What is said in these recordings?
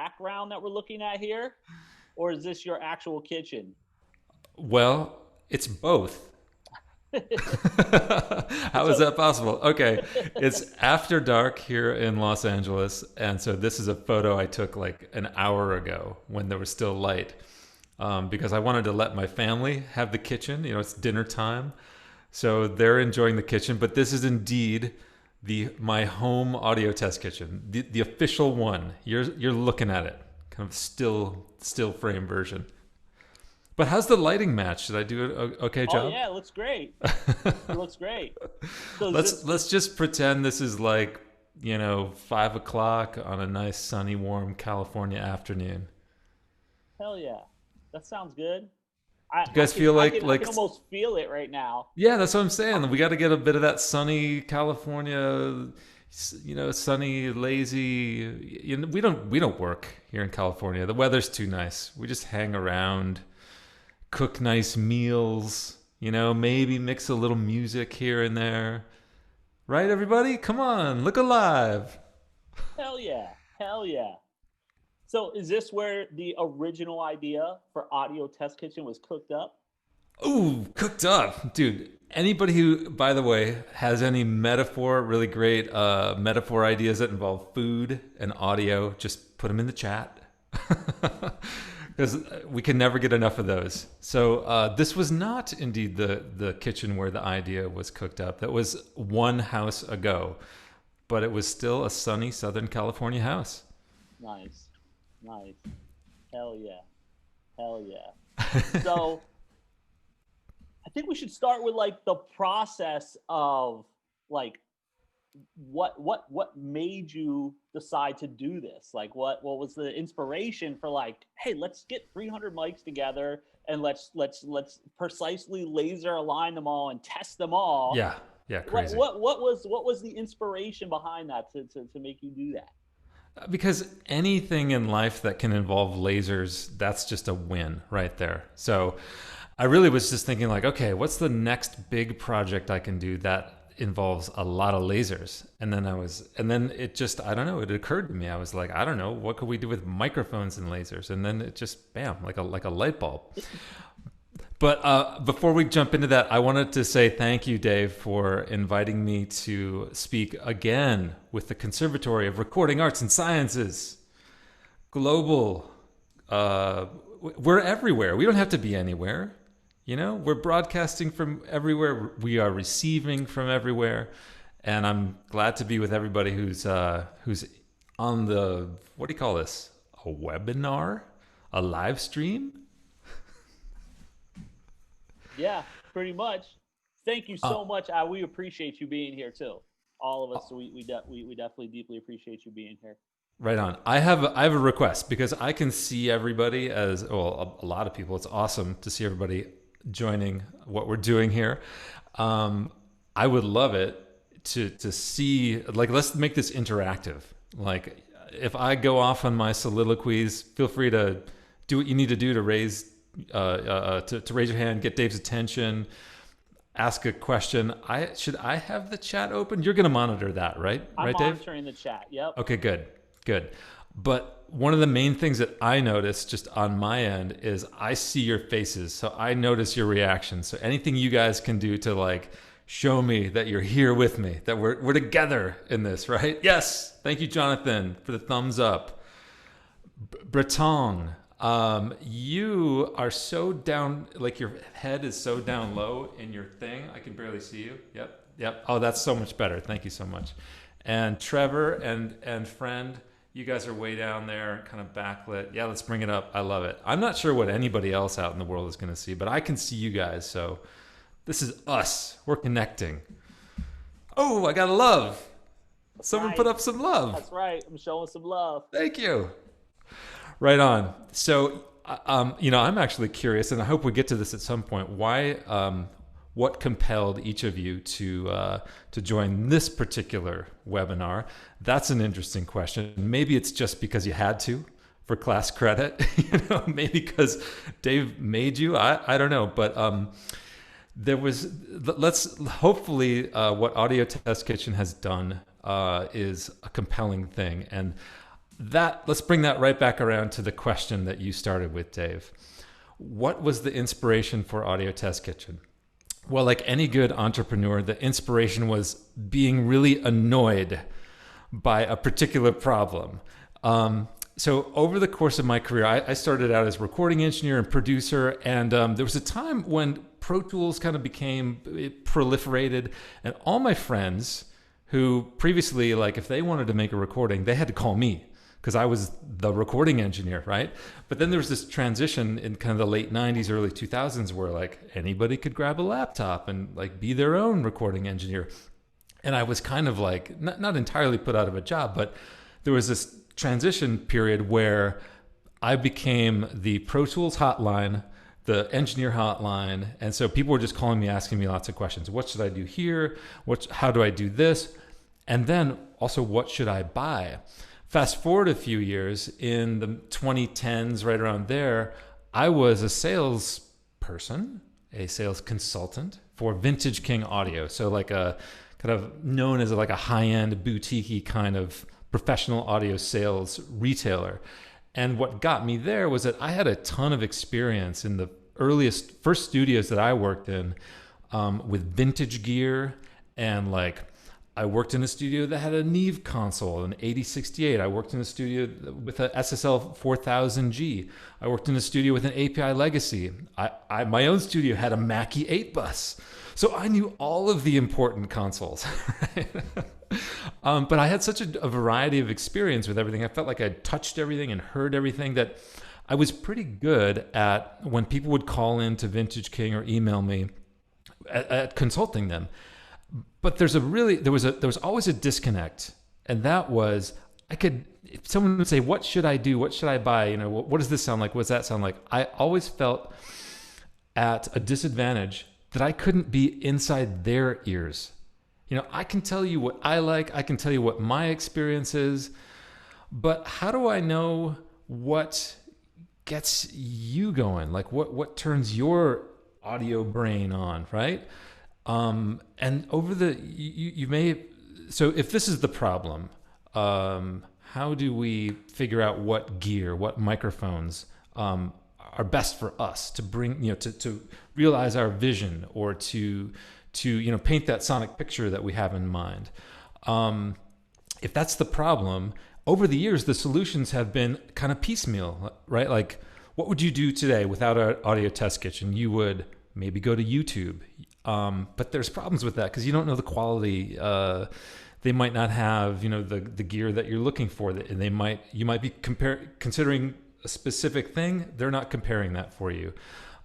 background that we're looking at here, or is this your actual kitchen? Well, it's both. How is So, that possible? Okay, it's after dark here in Los Angeles, and so this is a photo I took like an hour ago when there was still light, because I wanted to let my family have the kitchen. You know, it's dinner time, so they're enjoying the kitchen. But this is indeed the my home audio test kitchen, the official one. You're looking at it, kind of still frame version. But how's the lighting match? Did I do an okay oh job? yeah, it looks great. It looks great. So is let's this let's just pretend this is like 5 o'clock on a nice sunny warm California afternoon. hell yeah? That sounds good. Do you guys feel I can like almost feel it right now. yeah, that's what I'm saying. We got to get a bit of that sunny California, sunny, lazy. We don't work here in California. The weather's too nice. We just hang around, cook nice meals. Maybe mix a little music here and there. Right, everybody? Come on, look alive. Hell yeah. Hell yeah. So is this where the original idea for Audio Test Kitchen was cooked up? Ooh, cooked up. Dude, anybody who, by the way, has any really great metaphor ideas that involve food and audio, just put them in the chat. Because we can never get enough of those. So this was not indeed the kitchen where the idea was cooked up. That was one house ago, but it was still a sunny Southern California house. Nice. Nice. Hell yeah. Hell yeah. So I think we should start with like the process of like what made you decide to do this? Like what was the inspiration for like, hey, let's get 300 mics together and let's precisely laser align them all and test them all. Yeah, yeah, What crazy. what what was the inspiration behind that to make you do that? Because anything in life that can involve lasers, that's just a win right there. So I really was just thinking like, okay, what's the next big project I can do that involves a lot of lasers? And then it just, I don't know, it occurred to me. I was like, I don't know, what could we do with microphones and lasers? And then it just, bam, like a light bulb. But before we jump into that, I wanted to say thank you, Dave, for inviting me to speak again with the Conservatory of Recording Arts and Sciences. Global. We're everywhere. We don't have to be anywhere. We're broadcasting from everywhere. We are receiving from everywhere. And I'm glad to be with everybody who's on the, what do you call this? A webinar? A live stream? Yeah, pretty much. Thank you Uh, so much. We appreciate you being here too. All of us, we definitely deeply appreciate you being here. Right on. I have a request because I can see everybody as well. A lot of people. It's awesome to see everybody joining what we're doing here. I would love it to see, like, let's make this interactive. Like, if I go off on my soliloquies, feel free to do what you need to do to to raise your hand, get Dave's attention, ask a question. I have the chat open? You're going to monitor that, right? I'm Right, Dave? monitoring the chat. Yep. Okay, good, good. But one of the main things that I notice just on my end is I see your faces, so I notice your reactions. So anything you guys can do to like show me that you're here with me, that we're together in this, right? Yes, thank you, Jonathan, for the thumbs up. Breton, you are so down, like your head is so down low in your thing. I can barely see you. Yep, yep. Oh, that's so much better. Thank you so much. And Trevor and friend, you guys are way down there, kind of backlit. Yeah, let's bring it up. I love it. I'm not sure what anybody else out in the world is going to see, but I can see you guys. So this is us. We're connecting. Oh, I got a love. That's Someone put right. up some love. That's right. I'm showing some love. Thank you. Right on. So, I'm actually curious, and I hope we get to this at some point. What compelled each of you to join this particular webinar? That's an interesting question. Maybe it's just because you had to for class credit. Maybe because Dave made you. I don't know, but there was. Let's hopefully what Audio Test Kitchen has done is a compelling thing, and let's bring that right back around to the question that you started with, Dave. What was the inspiration for Audio Test Kitchen? Well, like any good entrepreneur, the inspiration was being really annoyed by a particular problem. So over the course of my career, I started out as recording engineer and producer, and there was a time when Pro Tools kind of became it proliferated, and all my friends who previously, like, if they wanted to make a recording, they had to call me because I was the recording engineer, right? But then there was this transition in kind of the late 90s, early 2000s where like anybody could grab a laptop and like be their own recording engineer. And I was kind of like, not entirely put out of a job, but there was this transition period where I became the Pro Tools hotline, the engineer hotline. And so people were just calling me, asking me lots of questions. What should I do here? How do I do this? And then also, what should I buy? Fast forward a few years, in the 2010s, right around there, I was a salesperson, a sales consultant for Vintage King Audio. So like a kind of known as like a high-end boutique kind of professional audio sales retailer. And what got me there was that I had a ton of experience in the first studios that I worked in with vintage gear. And like I worked in a studio that had a Neve console, an 8068. I worked in a studio with a SSL 4000G. I worked in a studio with an API Legacy. My own studio had a Mackie 8 bus. So I knew all of the important consoles. Right? But I had such a variety of experience with everything. I felt like I'd touched everything and heard everything that I was pretty good at when people would call in to Vintage King or email me at consulting them. But there was always a disconnect, and that was if someone would say, "What should I do? What should I buy? You know, what does this sound like? What does that sound like?" I always felt at a disadvantage that I couldn't be inside their ears. You know, I can tell you what I like, I can tell you what my experience is, but how do I know what gets you going? Like what turns your audio brain on, right? And over you may, so if this is the problem, how do we figure out what gear, what microphones, are best for us to bring, to realize our vision, or to paint that sonic picture that we have in mind? If that's the problem, over the years, the solutions have been kind of piecemeal, right? Like, what would you do today without an Audio Test Kitchen? You would maybe go to YouTube. But there's problems with that because you don't know the quality. They might not have, the gear that you're looking for, and you might be considering a specific thing. They're not comparing that for you.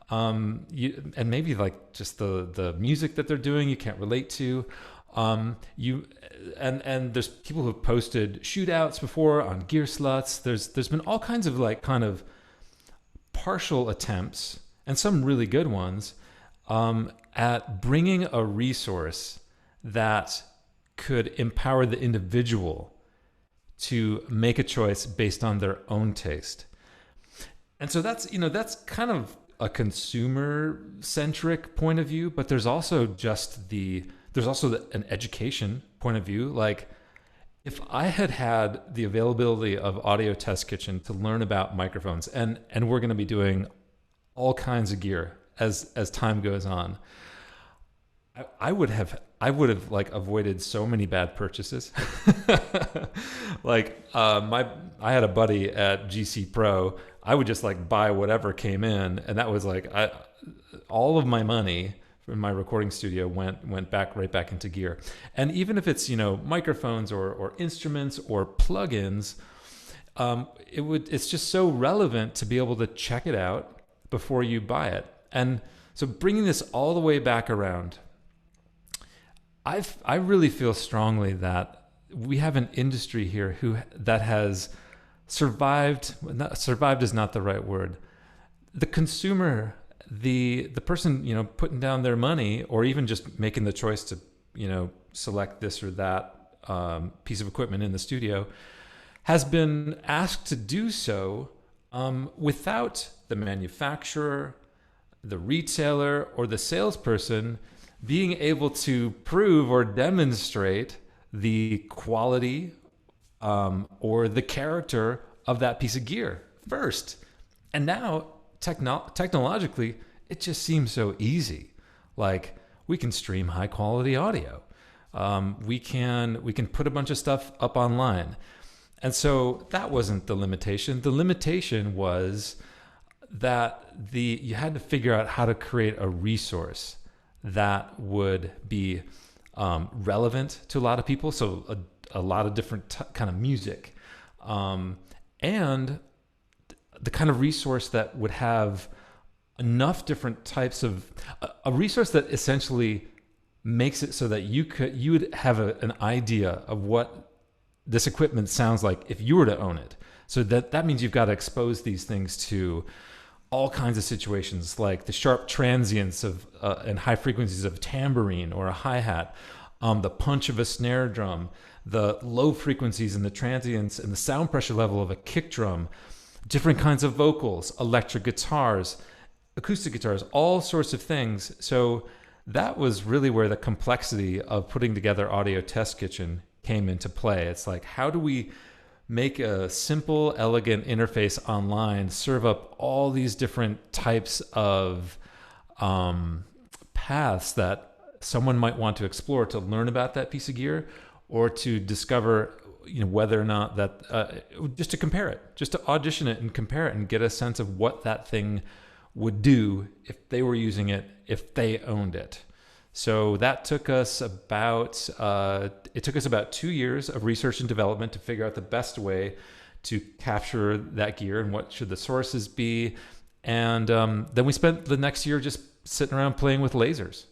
And maybe like just the music that they're doing, you can't relate to. And there's people who've posted shootouts before on gear sluts. There's been all kinds of like kind of partial attempts, and some really good ones, at bringing a resource that could empower the individual to make a choice based on their own taste. And so that's kind of a consumer centric point of view, but there's also an education point of view. Like, if I had the availability of Audio Test Kitchen to learn about microphones, and we're going to be doing all kinds of gear as time goes on, I would have like avoided so many bad purchases. Like I had a buddy at GC Pro. I would just like buy whatever came in, and that was like all of my money in my recording studio went right back into gear. And even if it's microphones or instruments or plugins, it's just so relevant to be able to check it out before you buy it. And so bringing this all the way back around, I really feel strongly that we have an industry here that has survived. Survived is not the right word. The consumer, the person putting down their money, or even just making the choice to select this or that piece of equipment in the studio, has been asked to do so without the manufacturer, the retailer, or the salesperson being able to prove or demonstrate the quality or the character of that piece of gear first. And now, technologically, it just seems so easy. Like we can stream high quality audio. We can put a bunch of stuff up online, and so that wasn't the limitation. The limitation was that you had to figure out how to create a resource that would be relevant to a lot of people. So a lot of different kind of music, and the kind of resource that would have enough different types of a resource that essentially makes it so that you would have an idea of what this equipment sounds like if you were to own it. So that means you've got to expose these things to all kinds of situations, like the sharp transients of and high frequencies of tambourine or a hi-hat, the punch of a snare drum, the low frequencies and the transients and the sound pressure level of a kick drum, different kinds of vocals, electric guitars, acoustic guitars, all sorts of things. So that was really where the complexity of putting together Audio Test Kitchen came into play. It's like, how do we make a simple, elegant interface online serve up all these different types of paths that someone might want to explore to learn about that piece of gear, or to discover, whether or not that just to compare it, just to audition it and compare it and get a sense of what that thing would do if they were using it, if they owned it. So that took us about 2 years of research and development to figure out the best way to capture that gear and what should the sources be. And then we spent the next year just sitting around playing with lasers.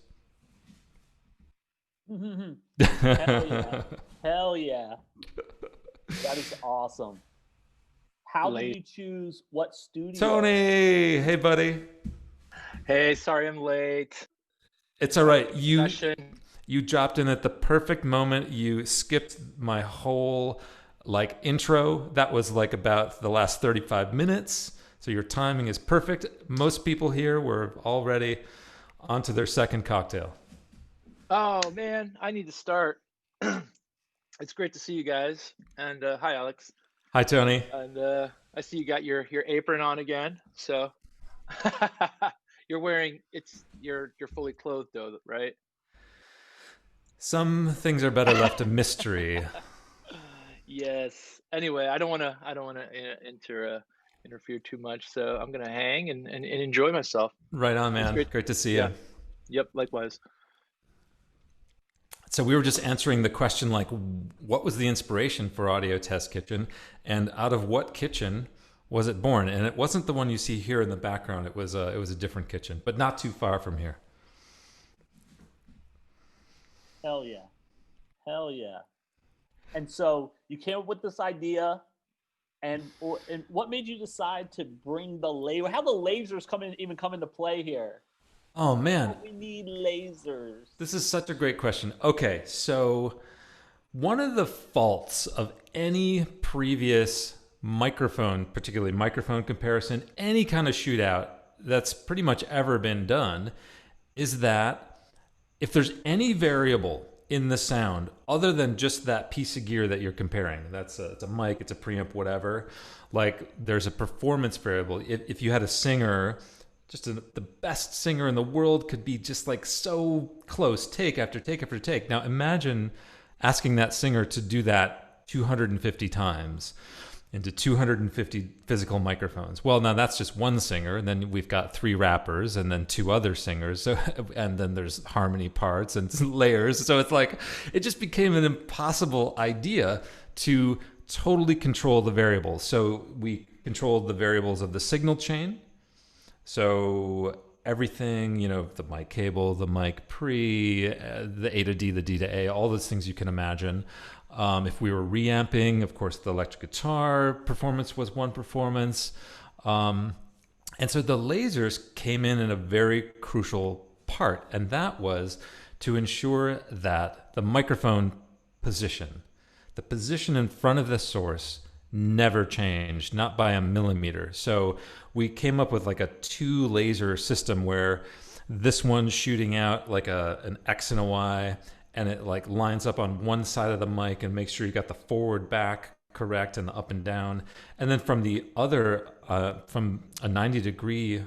Hell yeah. Hell yeah. That is awesome. How did you choose what studio? Tony, hey buddy. Hey, sorry I'm late. It's all right. You dropped in at the perfect moment. You skipped my whole intro. That was about the last 35 minutes. So your timing is perfect. Most people here were already onto their second cocktail. Oh man, I need to start. It's great to see you guys. And hi Alex. Hi Tony. And I see you got your apron on again. So you're fully clothed though, right? Some things are better left a mystery. Yes. Anyway, I don't want to interfere too much, so I'm gonna hang and enjoy myself. Right on, man. Great to see you. Yeah. Yep. Likewise. So we were just answering the question, what was the inspiration for Audio Test Kitchen, and out of what kitchen was it born? And it wasn't the one you see here in the background. It was a different kitchen, but not too far from here. Hell yeah. Hell yeah. And so you came up with this idea, and what made you decide to bring the laser? How the lasers even come into play here? Oh man, we need lasers. This is such a great question. Okay, so one of the faults of any previous microphone, particularly microphone comparison, any kind of shootout that's pretty much ever been done, is that if there's any variable in the sound other than just that piece of gear that you're comparing, it's a mic, it's a preamp, whatever, there's a performance variable. If you had a singer, the best singer in the world, could be just so close, take after take after take. Now imagine asking that singer to do that 250 times into 250 physical microphones. Well, now that's just one singer, and then we've got 3 rappers and then 2 other singers. So, and then there's harmony parts and layers. So it's it just became an impossible idea to totally control the variables. So we controlled the variables of the signal chain. So everything, the mic cable, the mic pre, the A to D, the D to A, all those things you can imagine. If we were reamping, of course, the electric guitar performance was one performance. And so the lasers came in a very crucial part, and that was to ensure that the microphone position, the position in front of the source, never changed, not by a millimeter. So we came up with a 2 laser system where this one's shooting out an X and a Y, and it lines up on one side of the mic and makes sure you got the forward back correct and the up and down. And then from the other, from a 90-degree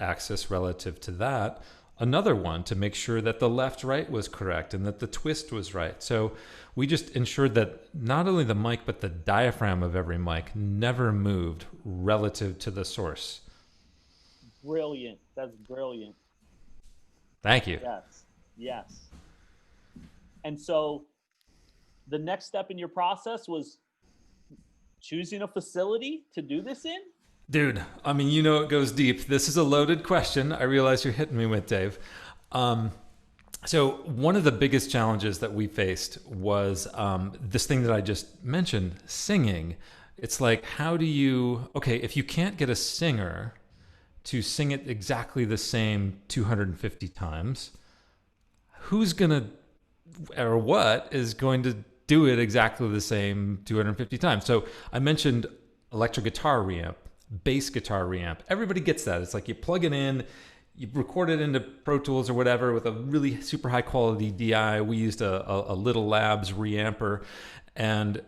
axis relative to that, another one to make sure that the left right was correct and that the twist was right. So we just ensured that not only the mic, but the diaphragm of every mic never moved relative to the source. Brilliant. That's brilliant. Thank you. Yes. Yes. And so the next step in your process was choosing a facility to do this in? Dude, I mean, it goes deep. This is a loaded question. I realize you're hitting me with, Dave. So one of the biggest challenges that we faced was this thing that I just mentioned, singing. It's like, if you can't get a singer to sing it exactly the same 250 times, who's going to, or what is going to do it exactly the same 250 times? So I mentioned electric guitar reamp, bass guitar reamp. Everybody gets that. It's like you plug it in, you record it into Pro Tools or whatever with a really super high quality DI. We used a Little Labs reamper, and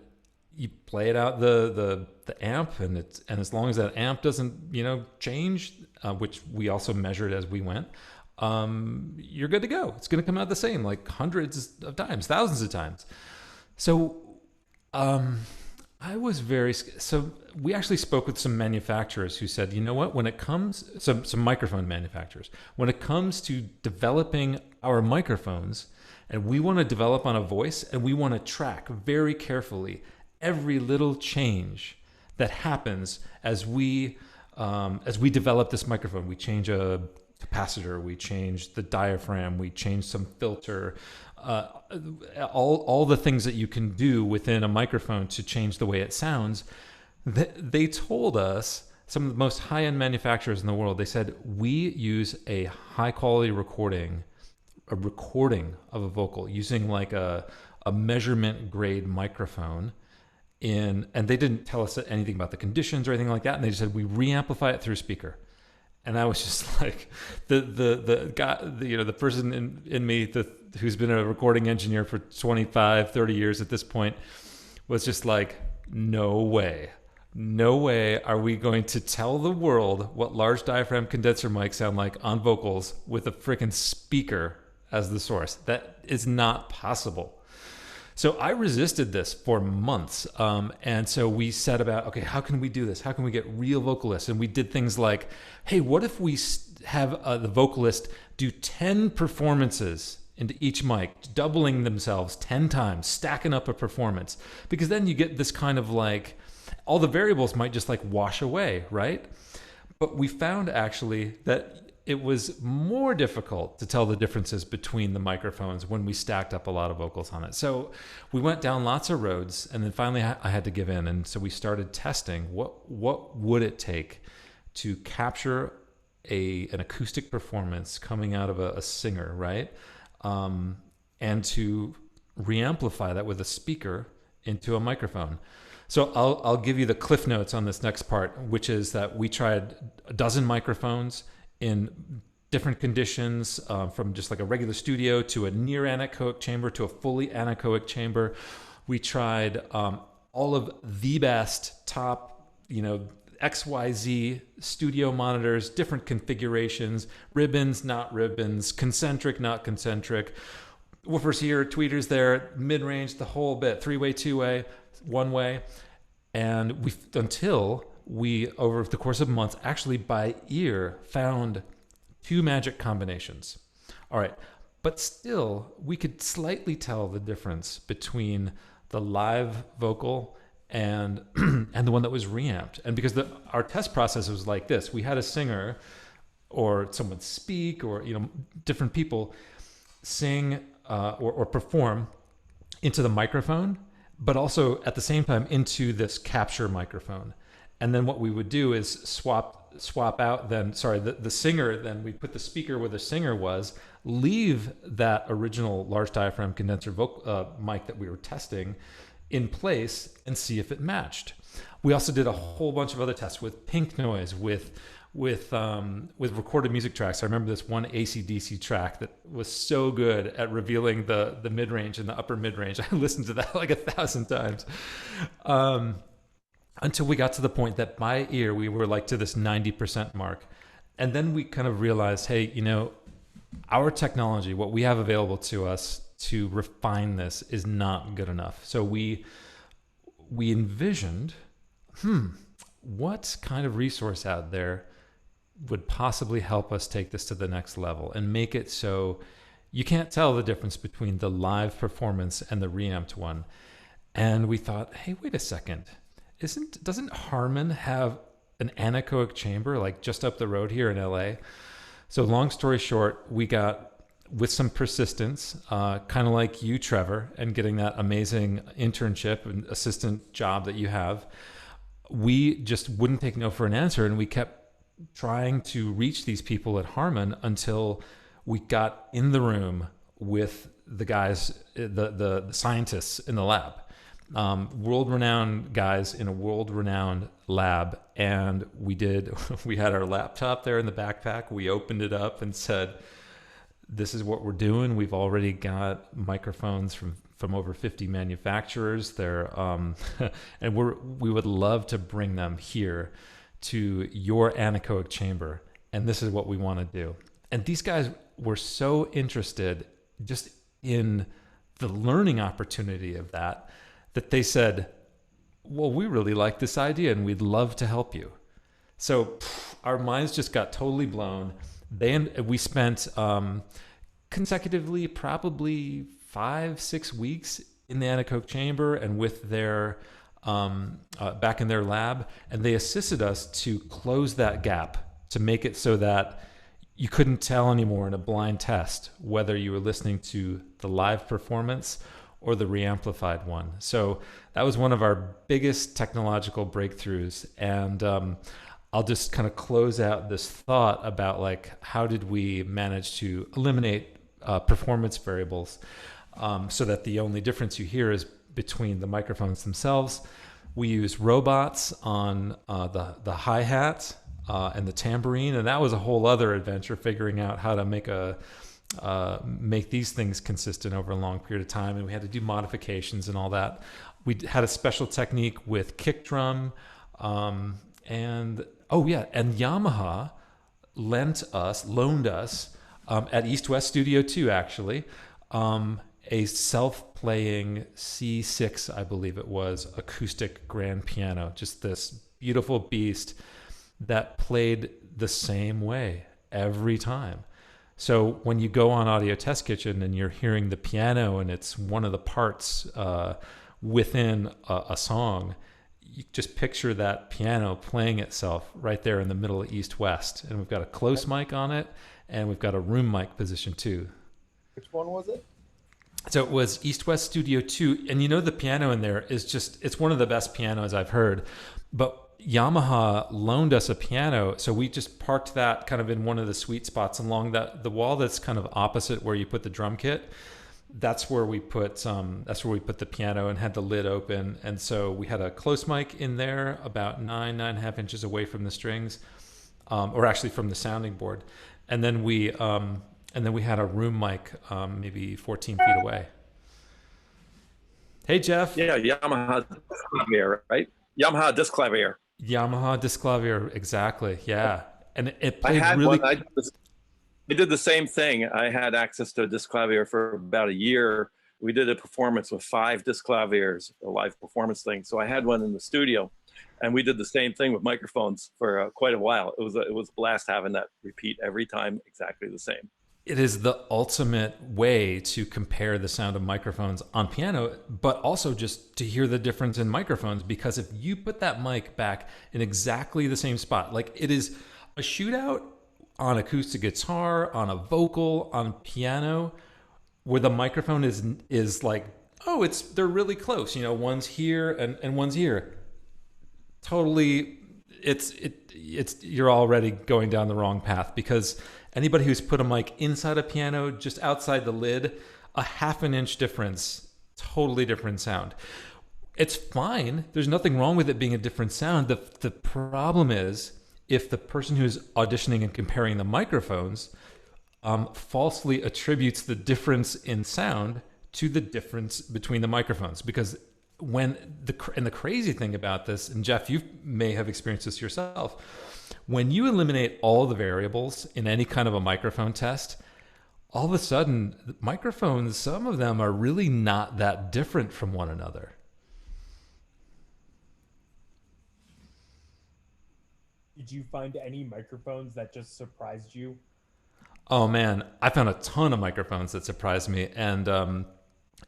you play it out the amp, and as long as that amp doesn't change, which we also measured as we went, you're good to go. It's going to come out the same, like hundreds of times, thousands of times. So so we actually spoke with some manufacturers who said, you know what, when it comes, some microphone manufacturers, when it comes to developing our microphones, and we want to develop on a voice, and we want to track very carefully every little change that happens as we develop this microphone. We change a capacitor, we change the diaphragm, we change some filter, all the things that you can do within a microphone to change the way it sounds. They told us, some of the most high-end manufacturers in the world, they said, we use a high-quality recording of a vocal using like a measurement grade microphone, and they didn't tell us anything about the conditions or anything like that, and they just said we reamplify it through a speaker. And I was just like, the guy, the person in me who's been a recording engineer for 25, 30 years at this point, was just like, no way are we going to tell the world what large diaphragm condenser mics sound like on vocals with a freaking speaker as the source. That is not possible. So I resisted this for months. And so we set about, okay, how can we do this? How can we get real vocalists? And we did things like, hey, what if we have the vocalist do 10 performances into each mic, doubling themselves 10 times, stacking up a performance? Because then you get this kind of like, all the variables might just like wash away, right? But we found actually that it was more difficult to tell the differences between the microphones when we stacked up a lot of vocals on it. So we went down lots of roads, and then finally I had to give in. And so we started testing what would it take to capture an acoustic performance coming out of a singer, right? And to reamplify that with a speaker into a microphone. So I'll give you the cliff notes on this next part, which is that we tried a dozen microphones in different conditions, from just like a regular studio to a near anechoic chamber to a fully anechoic chamber. We tried all of the best top, XYZ studio monitors, different configurations, ribbons, not ribbons, concentric, not concentric, woofers here, tweeters there, mid-range, the whole bit, 3-way, 2-way, 1-way. And until we, over the course of months, actually by ear, found 2 magic combinations. All right. But still, we could slightly tell the difference between the live vocal and and the one that was reamped. And because our test process was like this, we had a singer or someone speak, or different people sing or perform into the microphone, but also at the same time into this capture microphone. And then what we would do is swap out the singer, then we put the speaker where the singer was, leave that original large diaphragm condenser mic that we were testing in place and see if it matched. We also did a whole bunch of other tests with pink noise, with recorded music tracks. I remember this one AC/DC track that was so good at revealing the mid range and the upper mid range. I listened to that like 1,000 times, until we got to the point that by ear we were like to this 90% mark, and then we kind of realized, hey, our technology, what we have available to us to refine this, is not good enough. So we envisioned, what kind of resource out there would possibly help us take this to the next level and make it so you can't tell the difference between the live performance and the reamped one. And we thought, hey, wait a second. Doesn't Harman have an anechoic chamber like just up the road here in LA? So long story short, we got, with some persistence, kind of like you, Trevor, and getting that amazing internship and assistant job that you have, we just wouldn't take no for an answer. And we kept trying to reach these people at Harman until we got in the room with the guys, the scientists in the lab, world-renowned guys in a world-renowned lab. And we had our laptop there in the backpack. We opened it up and said, this is what we're doing. We've already got microphones from over 50 manufacturers there. And we would love to bring them here to your anechoic chamber. And this is what we want to do. And these guys were so interested just in the learning opportunity of that they said, well, we really like this idea and we'd love to help you. So our minds just got totally blown. We spent consecutively probably 5-6 weeks in the anechoic chamber and with their back in their lab, and they assisted us to close that gap to make it so that you couldn't tell anymore in a blind test whether you were listening to the live performance or the reamplified one. So that was one of our biggest technological breakthroughs. And I'll just kind of close out this thought about like, how did we manage to eliminate performance variables so that the only difference you hear is between the microphones themselves. We use robots on the hi-hat and the tambourine, and that was a whole other adventure, figuring out how to make these things consistent over a long period of time, and we had to do modifications and all that. We had a special technique with kick drum, and Yamaha loaned us at East West Studio 2 actually, a self-playing C6, I believe it was, acoustic grand piano, just this beautiful beast that played the same way every time. So when you go on Audio Test Kitchen and you're hearing the piano and it's one of the parts within a song, you just picture that piano playing itself right there in the middle of East West. And we've got a close mic on it, and we've got a room mic position too. Which one was it? So it was East West Studio 2. And the piano in there is it's one of the best pianos I've heard. But Yamaha loaned us a piano, so we just parked that kind of in one of the sweet spots along the wall that's kind of opposite where you put the drum kit. That's where we put the piano and had the lid open. And so we had a close mic in there about 9.5 inches away from the strings, or actually from the sounding board. And then we had a room mic maybe 14 feet away. Hey, Jeff. Yeah, Yamaha Disclavier, right? Yamaha Disclavier. Yamaha Disclavier, exactly. Yeah, and it played I had really. One. I did the same thing. I had access to a Disclavier for about a year. We did a performance with 5 Disclaviers, a live performance thing. So I had one in the studio, and we did the same thing with microphones for quite a while. It was a blast having that repeat every time, exactly the same. It is the ultimate way to compare the sound of microphones on piano, but also just to hear the difference in microphones. Because if you put that mic back in exactly the same spot, like it is a shootout on acoustic guitar, on a vocal, on piano, where the microphone is like, oh, they're really close. One's here and one's here. Totally, you're already going down the wrong path, because anybody who's put a mic inside a piano, just outside the lid, a 1/2 inch difference, totally different sound. it's fine. There's nothing wrong with it being a different sound. The problem is if the person who's auditioning and comparing the microphones falsely attributes the difference in sound to the difference between the microphones. Because the crazy thing about this, and Jeff, you may have experienced this yourself, when you eliminate all the variables in any kind of a microphone test, all of a sudden, microphones, some of them are really not that different from one another. Did you find any microphones that just surprised you? Oh man, I found a ton of microphones that surprised me, and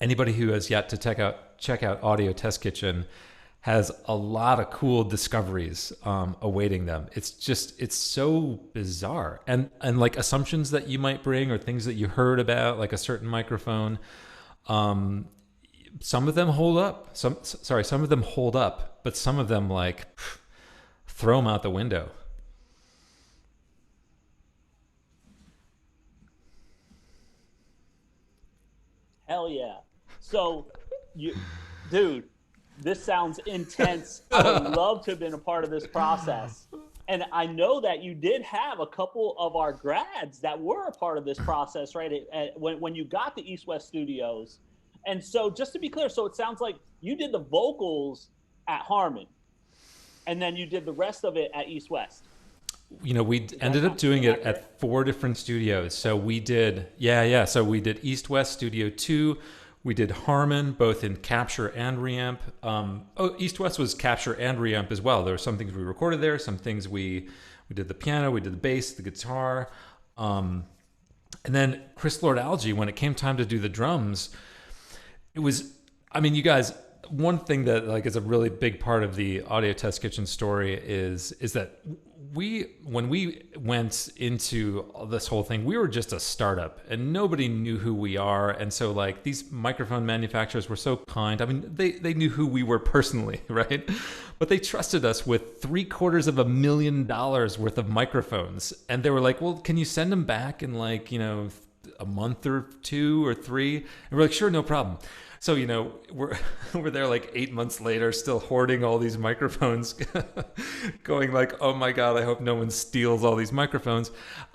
anybody who has yet to check out Audio Test Kitchen has a lot of cool discoveries awaiting them. It's so bizarre, and like assumptions that you might bring or things that you heard about, like a certain microphone. Some of them hold up. Some of them hold up, but some of them like throw them out the window. Hell yeah. So, dude, this sounds intense. I would love to have been a part of this process. And I know that you did have a couple of our grads that were a part of this process, right? When you got the East West Studios. And so just to be clear, so it sounds like you did the vocals at Harmon, and then you did the rest of it at East West. You know, we ended up doing it at 4 different studios. So we did, So we did East West Studio 2. We did Harmon, both in capture and reamp. East West was capture and reamp as well. There were some things we recorded there, some things we did the piano, we did the bass, the guitar. And then Chris Lord-Alge, when it came time to do the drums, it was, I mean, you guys, one thing that like is a really big part of the Audio Test Kitchen story is that when we went into this whole thing, we were just a startup and nobody knew who we are. And so like these microphone manufacturers were so kind. I mean, they knew who we were personally, right? But they trusted us with $750,000 worth of microphones. And they were like, well, can you send them back in like, a month or 2 or 3? And we're like, sure, no problem. So, we're there like 8 months later, still hoarding all these microphones, going like, oh my God, I hope no one steals all these microphones.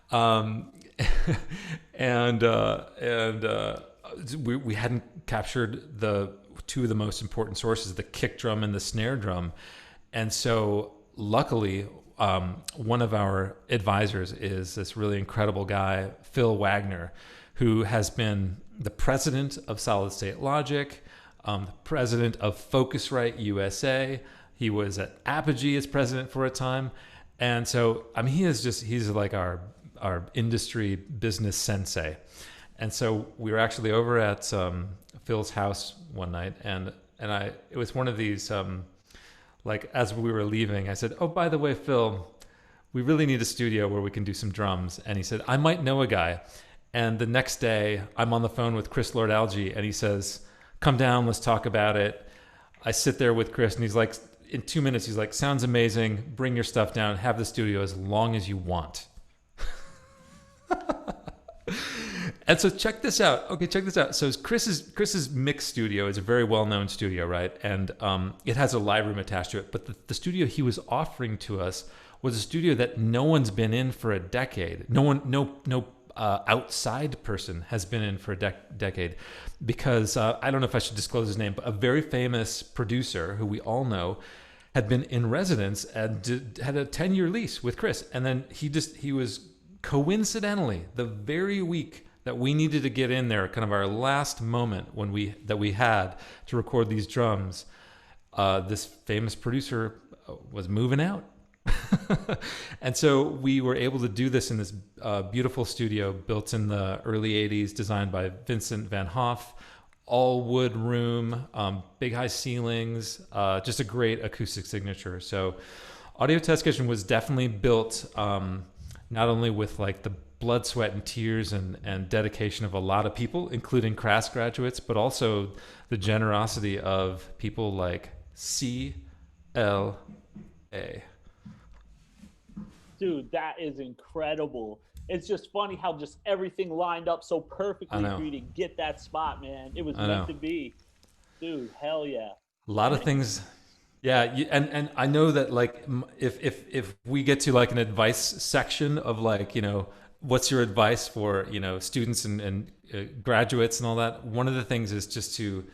And we hadn't captured the 2 of the most important sources, the kick drum and the snare drum. And so luckily, one of our advisors is this really incredible guy, Phil Wagner, who has been the president of Solid State Logic, the president of Focusrite USA. He was at Apogee as president for a time. And so, I mean, he's like our industry business sensei. And so we were actually over at Phil's house one night, and it was one of these, like as we were leaving, I said, oh, by the way, Phil, we really need a studio where we can do some drums. And he said, I might know a guy. And the next day, I'm on the phone with Chris Lord-Alge, and he says, come down, let's talk about it. I sit there with Chris, and he's like, in 2 minutes, he's like, sounds amazing. Bring your stuff down. Have the studio as long as you want. And so check this out. Okay, check this out. So Chris's mix studio is a very well-known studio, right? And it has a live room attached to it. But the studio he was offering to us was a studio that no one's been in for a decade. No outside person has been in for a decade, because I don't know if I should disclose his name, but a very famous producer who we all know had been in residence and had a 10-year lease with Chris. And then he was coincidentally the very week that we needed to get in there, kind of our last moment that we had to record these drums, this famous producer was moving out. And so we were able to do this in this beautiful studio built in the early 80s, designed by Vincent Van Hoff, all wood room, big high ceilings, just a great acoustic signature. So Audio Test Kitchen was definitely built not only with like the blood, sweat, and tears and dedication of a lot of people, including Crass graduates, but also the generosity of people like CLA. Dude, that is incredible. It's just funny how just everything lined up so perfectly for you to get that spot, man. It was meant to be. Dude, hell yeah. A lot of things. Yeah, and I know that like if we get to like an advice section of like, what's your advice for, students and graduates and all that, one of the things is just to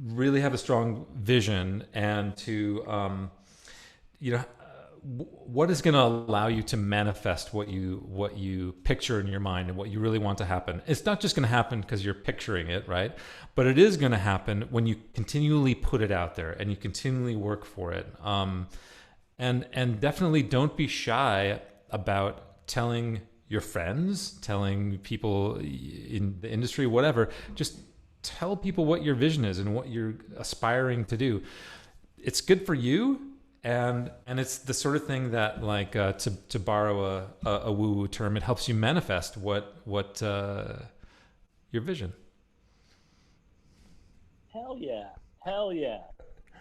really have a strong vision and to you know what is going to allow you to manifest what you picture in your mind and what you really want to happen. It's not just going to happen because you're picturing it, right? But it is going to happen when you continually put it out there and you continually work for it. And definitely don't be shy about telling your friends, telling people in the industry, whatever. Just tell people what your vision is and what you're aspiring to do. It's good for you. And it's the sort of thing that, like, to borrow a woo-woo term, it helps you manifest what your vision. Hell yeah. Hell yeah.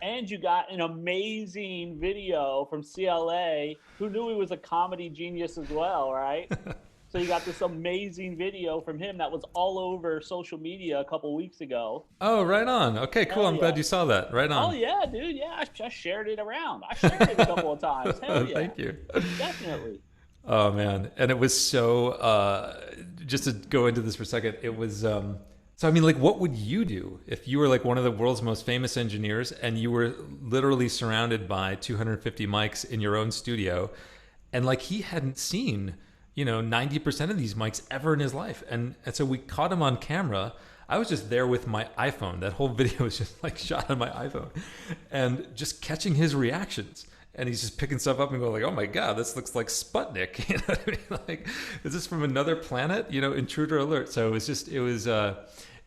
And you got an amazing video from CLA. Who knew he was a comedy genius as well, right? So you got this amazing video from him that was all over social media a couple weeks ago. Oh, right on. Okay, cool. Hell I'm yeah. glad you saw that. Right on. Oh yeah, dude. Yeah, I shared it around. I shared it a couple of times. Hell yeah. Thank you. Definitely. Oh man, and it was so. Just to go into this for a second, it was. So I mean, like, what would you do if you were like one of the world's most famous engineers and you were literally surrounded by 250 mics in your own studio, and like he hadn't seen 90% of these mics ever in his life. And so we caught him on camera. I was just there with my iPhone. That whole video was just like shot on my iPhone and just catching his reactions. And he's just picking stuff up and going like, oh my God, this looks like Sputnik. You know what I mean? Like, is this from another planet? Intruder alert. So it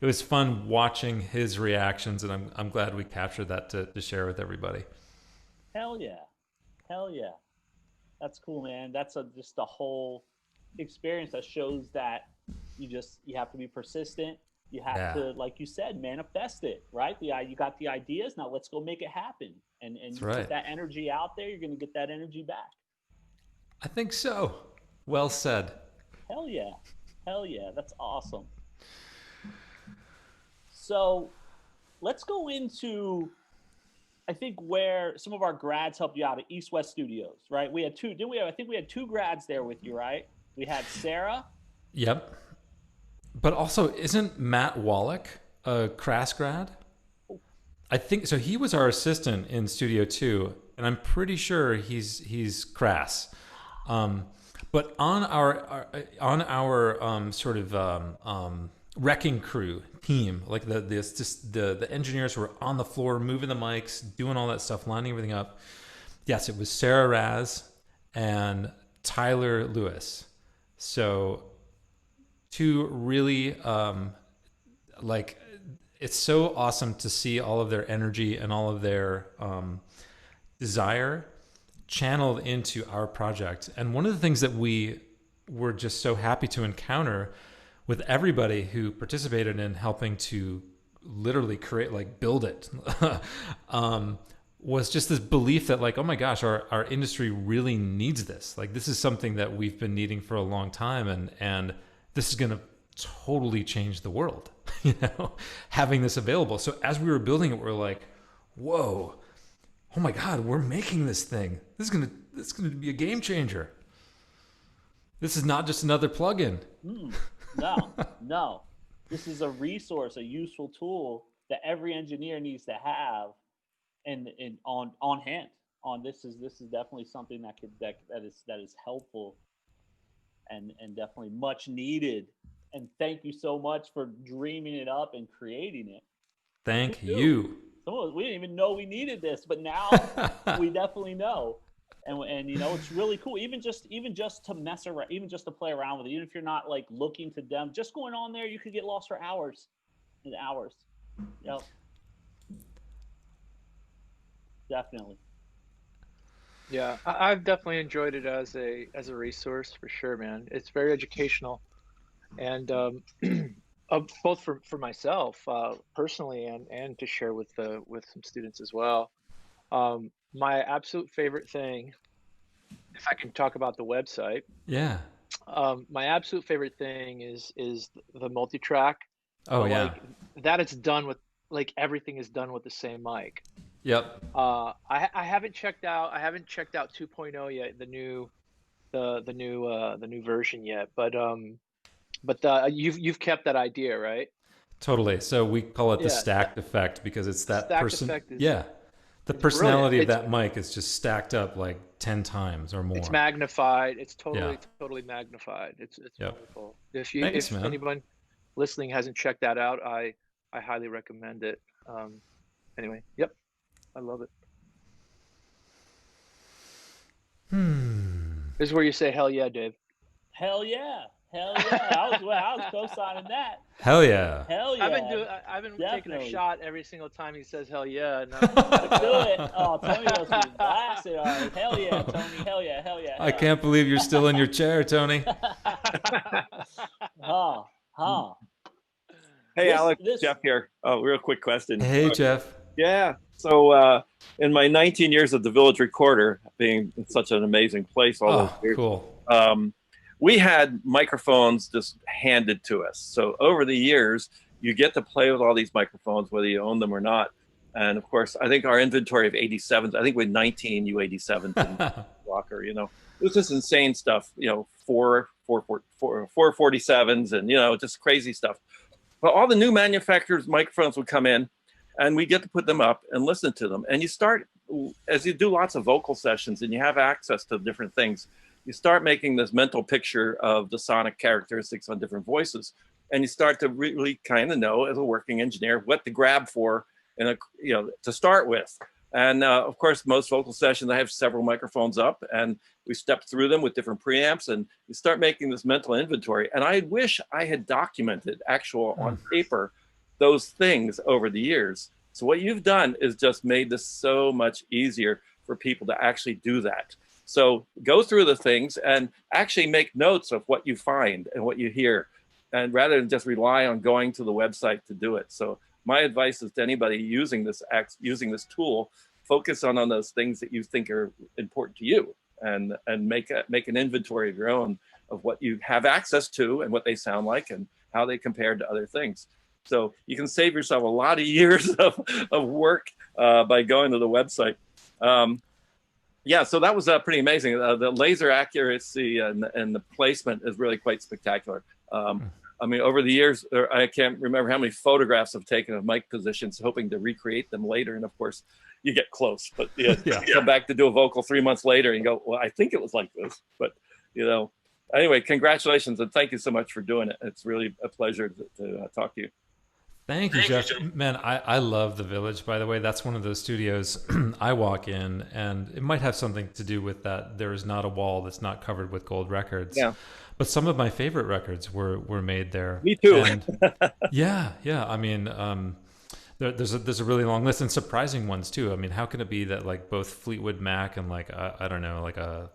was fun watching his reactions. And I'm glad we captured that to share with everybody. Hell yeah. Hell yeah. That's cool, man. That's just a whole experience that shows that you have to be persistent. You have to, like you said, manifest it, right? You got the ideas, now let's go make it happen. And you right. put that energy out there, you're going to get that energy back. I think so. Well said. Hell yeah. Hell yeah. That's awesome. So let's go into, I think, where some of our grads helped you out at East West Studios, right? We had two, didn't we? I think we had two grads there with you, right? We had Sarah. Yep. But also, isn't Matt Wallach a Crass grad? I think so. He was our assistant in Studio 2, and I'm pretty sure he's Crass. But on our sort of wrecking crew team, like the engineers who were on the floor, moving the mics, doing all that stuff, lining everything up. Yes, it was Sarah Raz and Tyler Lewis. So two really like, it's so awesome to see all of their energy and all of their desire channeled into our project. And one of the things that we were just so happy to encounter with everybody who participated in helping to literally create, like, build it, was just this belief that, like, oh my gosh, our industry really needs this. Like, this is something that we've been needing for a long time, and this is going to totally change the world, having this available. So as we were building it, we're like, whoa, oh my God, we're making this thing. This is gonna be a game changer. This is not just another plugin. No. This is a resource, a useful tool that every engineer needs to have and on hand. This is definitely something that is helpful and definitely much needed. And thank you so much for dreaming it up and creating it. Thank you. We didn't even know we needed this, but now we definitely know. And it's really cool. Even just to mess around, even just to play around with it. Even if you're not like looking to them, just going on there, you could get lost for hours and hours. Yep. Definitely. Yeah, I've definitely enjoyed it as a resource for sure, man. It's very educational, and both for myself personally and to share with some students as well. My absolute favorite thing, if I can talk about the website, Yeah. my absolute favorite thing is the multi-track. Oh yeah. Like that it's done with like everything is done with the same mic. Yep. I haven't checked out 2.0 yet, the new version yet, but you've kept that idea, right? Totally. So we call it the Yeah, stacked effect because it's that stacked person. effect is Yeah. The it's brilliant. personality of that mic is just stacked up like 10 times or It's more. magnified. It's Yeah. totally magnified. It's Yep. wonderful. Thanks, If man. anyone listening hasn't checked that out, I highly recommend it. Anyway, yep, I love it. This is where you say hell yeah, Dave. Hell yeah. Hell yeah. I was co-signing that. Hell yeah. Hell yeah. I've been taking a Definitely. shot every single time he says hell yeah. No. Do it. Oh, Tony must be blasted already. Hell yeah, Tony. Hell yeah. Hell yeah. I can't believe you're still in your chair, Tony. Huh. Hey, This- Alex, this- Jeff here. Oh, real quick question. Hey, Jeff. Yeah. So in my 19 years at the Village Recorder, being such an amazing place all those Oh, years, cool. we had microphones just handed to us. So over the years, you get to play with all these microphones, whether you own them or not. And of course, I think our inventory of 87s, I think we had 19 U87s in Walker, it was just insane stuff, 447s and, just crazy stuff. But all the new manufacturers' microphones would come in and we get to put them up and listen to them. And you start, as you do lots of vocal sessions and you have access to different things, you start making this mental picture of the sonic characteristics on different voices. And you start to really kind of know, as a working engineer, what to grab for and to start with. And of course, most vocal sessions, I have several microphones up and we step through them with different preamps and you start making this mental inventory. And I wish I had documented on paper those things over the years. So what you've done is just made this so much easier for people to actually do that. So go through the things and actually make notes of what you find and what you hear, and rather than just rely on going to the website to do it. So my advice is to anybody using this tool, focus on those things that you think are important to you, and make an inventory of your own of what you have access to and what they sound like and how they compare to other things. So you can save yourself a lot of years of work by going to the website. Yeah, so that was pretty amazing. The laser accuracy and the placement is really quite spectacular. I mean, over the years, I can't remember how many photographs I've taken of mic positions, hoping to recreate them later. And of course, you get close, but you come back to do a vocal 3 months later and go, well, I think it was like this. But, anyway, congratulations. And thank you so much for doing it. It's really a pleasure to talk to you. Thank you, Jeff. Man, I love the Village, by the way. That's one of those studios I walk in, and it might have something to do with that. There is not a wall that's not covered with gold records. Yeah. But some of my favorite records were made there. Me too. And yeah. I mean, there's a really long list, and surprising ones too. I mean, how can it be that like both Fleetwood Mac and like I don't know, like a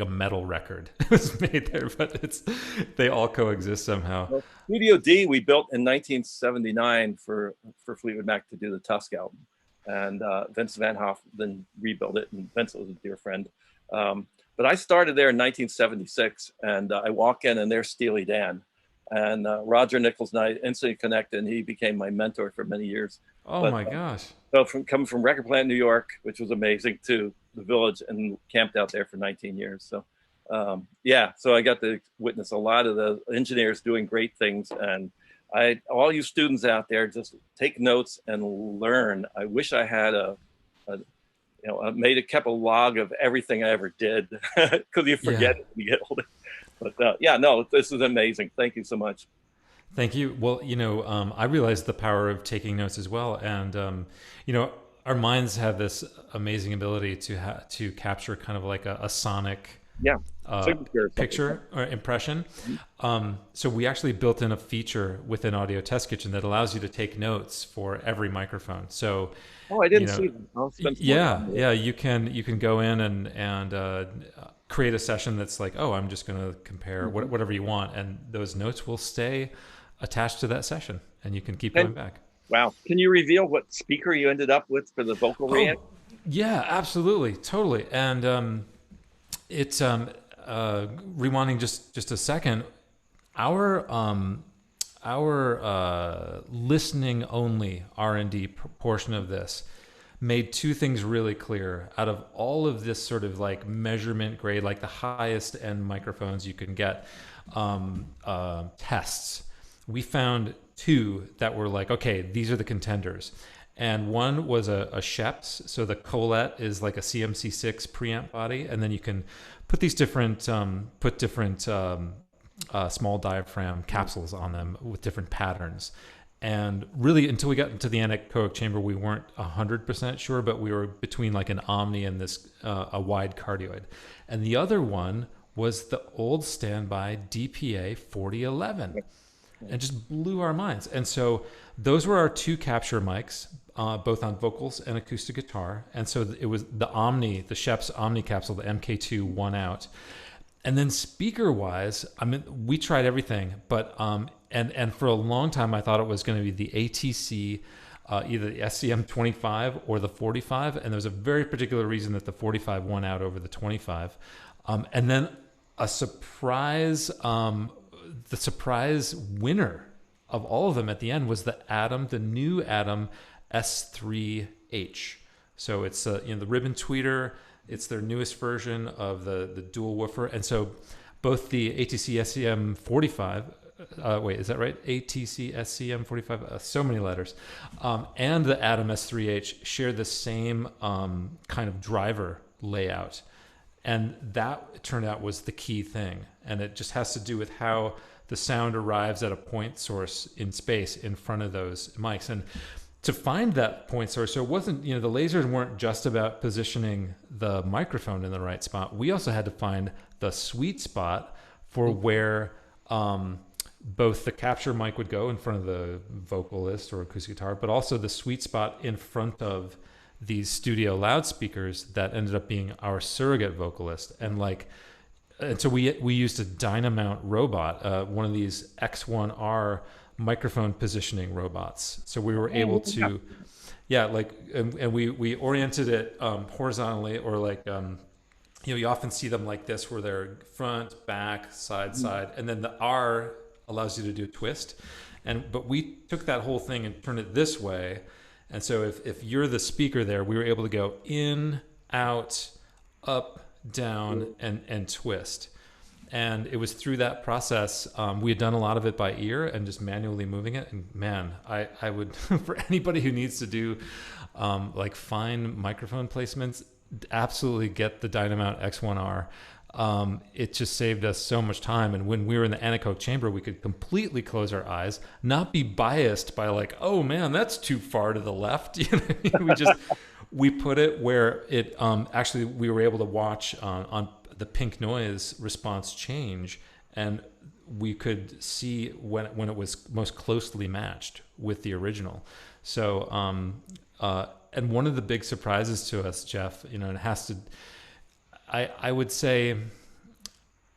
metal record was made there, but they all coexist somehow. Well, Studio D we built in 1979 for Fleetwood Mac to do the Tusk album, and Vince Van Hoff then rebuilt it, and Vince was a dear friend. But I started there in 1976, and I walk in and there's Steely Dan, and Roger Nichols and I instantly connected, and he became my mentor for many years. Oh my gosh! So coming from Record Plant New York, which was amazing, to the Village, and camped out there for 19 years. So so I got to witness a lot of the engineers doing great things, and all you students out there, just take notes and learn. I wish I had kept a log of everything I ever did, because you forget it when you get older. But this is amazing. Thank you so much. Thank you. Well, I realized the power of taking notes as well, and our minds have this amazing ability to capture kind of like a sonic picture or impression. So we actually built in a feature within Audio Test Kitchen that allows you to take notes for every microphone. So I didn't see them. I'll spend some time. You can go in and create a session that's like, I'm just going to compare whatever you want, and those notes will stay attached to that session, and you can keep going back. Wow. Can you reveal what speaker you ended up with for the vocal react? Yeah, absolutely. Totally. And it's rewinding just a second. Our listening only R&D portion of this made two things really clear. Out of all of this sort of like measurement grade, like the highest end microphones you can get, tests, we found two that were like, okay, these are the contenders. And one was a Sheps. So the Colette is like a CMC6 preamp body. And then you can put these different, small diaphragm capsules on them with different patterns. And really, until we got into the anechoic chamber, we weren't 100% sure, but we were between like an Omni and this a wide cardioid. And the other one was the old standby DPA 4011, and just blew our minds. And so those were our two capture mics, both on vocals and acoustic guitar. And so it was the Omni, the Sheps Omni capsule, the MK2 won out. And then speaker-wise, I mean, we tried everything, but and for a long time, I thought it was going to be the ATC, either the SCM25 or the 45, and there was a very particular reason that the 45 won out over the 25. And then a surprise, the surprise winner of all of them at the end was the new Atom S3H. So it's the ribbon tweeter. It's their newest version of the dual woofer. And so both the ATC SCM 45, wait, is that right? ATC SCM 45, so many letters, and the Atom S3H share the same kind of driver layout. And that, it turned out, was the key thing. And it just has to do with how the sound arrives at a point source in space in front of those mics. And to find that point source, so it wasn't, the lasers weren't just about positioning the microphone in the right spot. We also had to find the sweet spot for where both the capture mic would go in front of the vocalist or acoustic guitar, but also the sweet spot in front of these studio loudspeakers that ended up being our surrogate vocalist. And so we used a Dynamount robot, one of these X1R microphone positioning robots. So we were able to, and we oriented it horizontally, or you often see them like this, where they're front, back, side, and then the R allows you to do a twist. But we took that whole thing and turned it this way. And so if you're the speaker there, we were able to go in, out, up, down, and twist. And it was through that process. We had done a lot of it by ear and just manually moving it. And man, I would, for anybody who needs to do fine microphone placements, absolutely get the Dynamount X1R. It just saved us so much time. And when we were in the anechoic chamber, we could completely close our eyes, not be biased by oh man, that's too far to the left. We put it where it actually, we were able to watch on the pink noise response change, and we could see when it was most closely matched with the original. So and one of the big surprises to us, Jeff, it has to, I would say,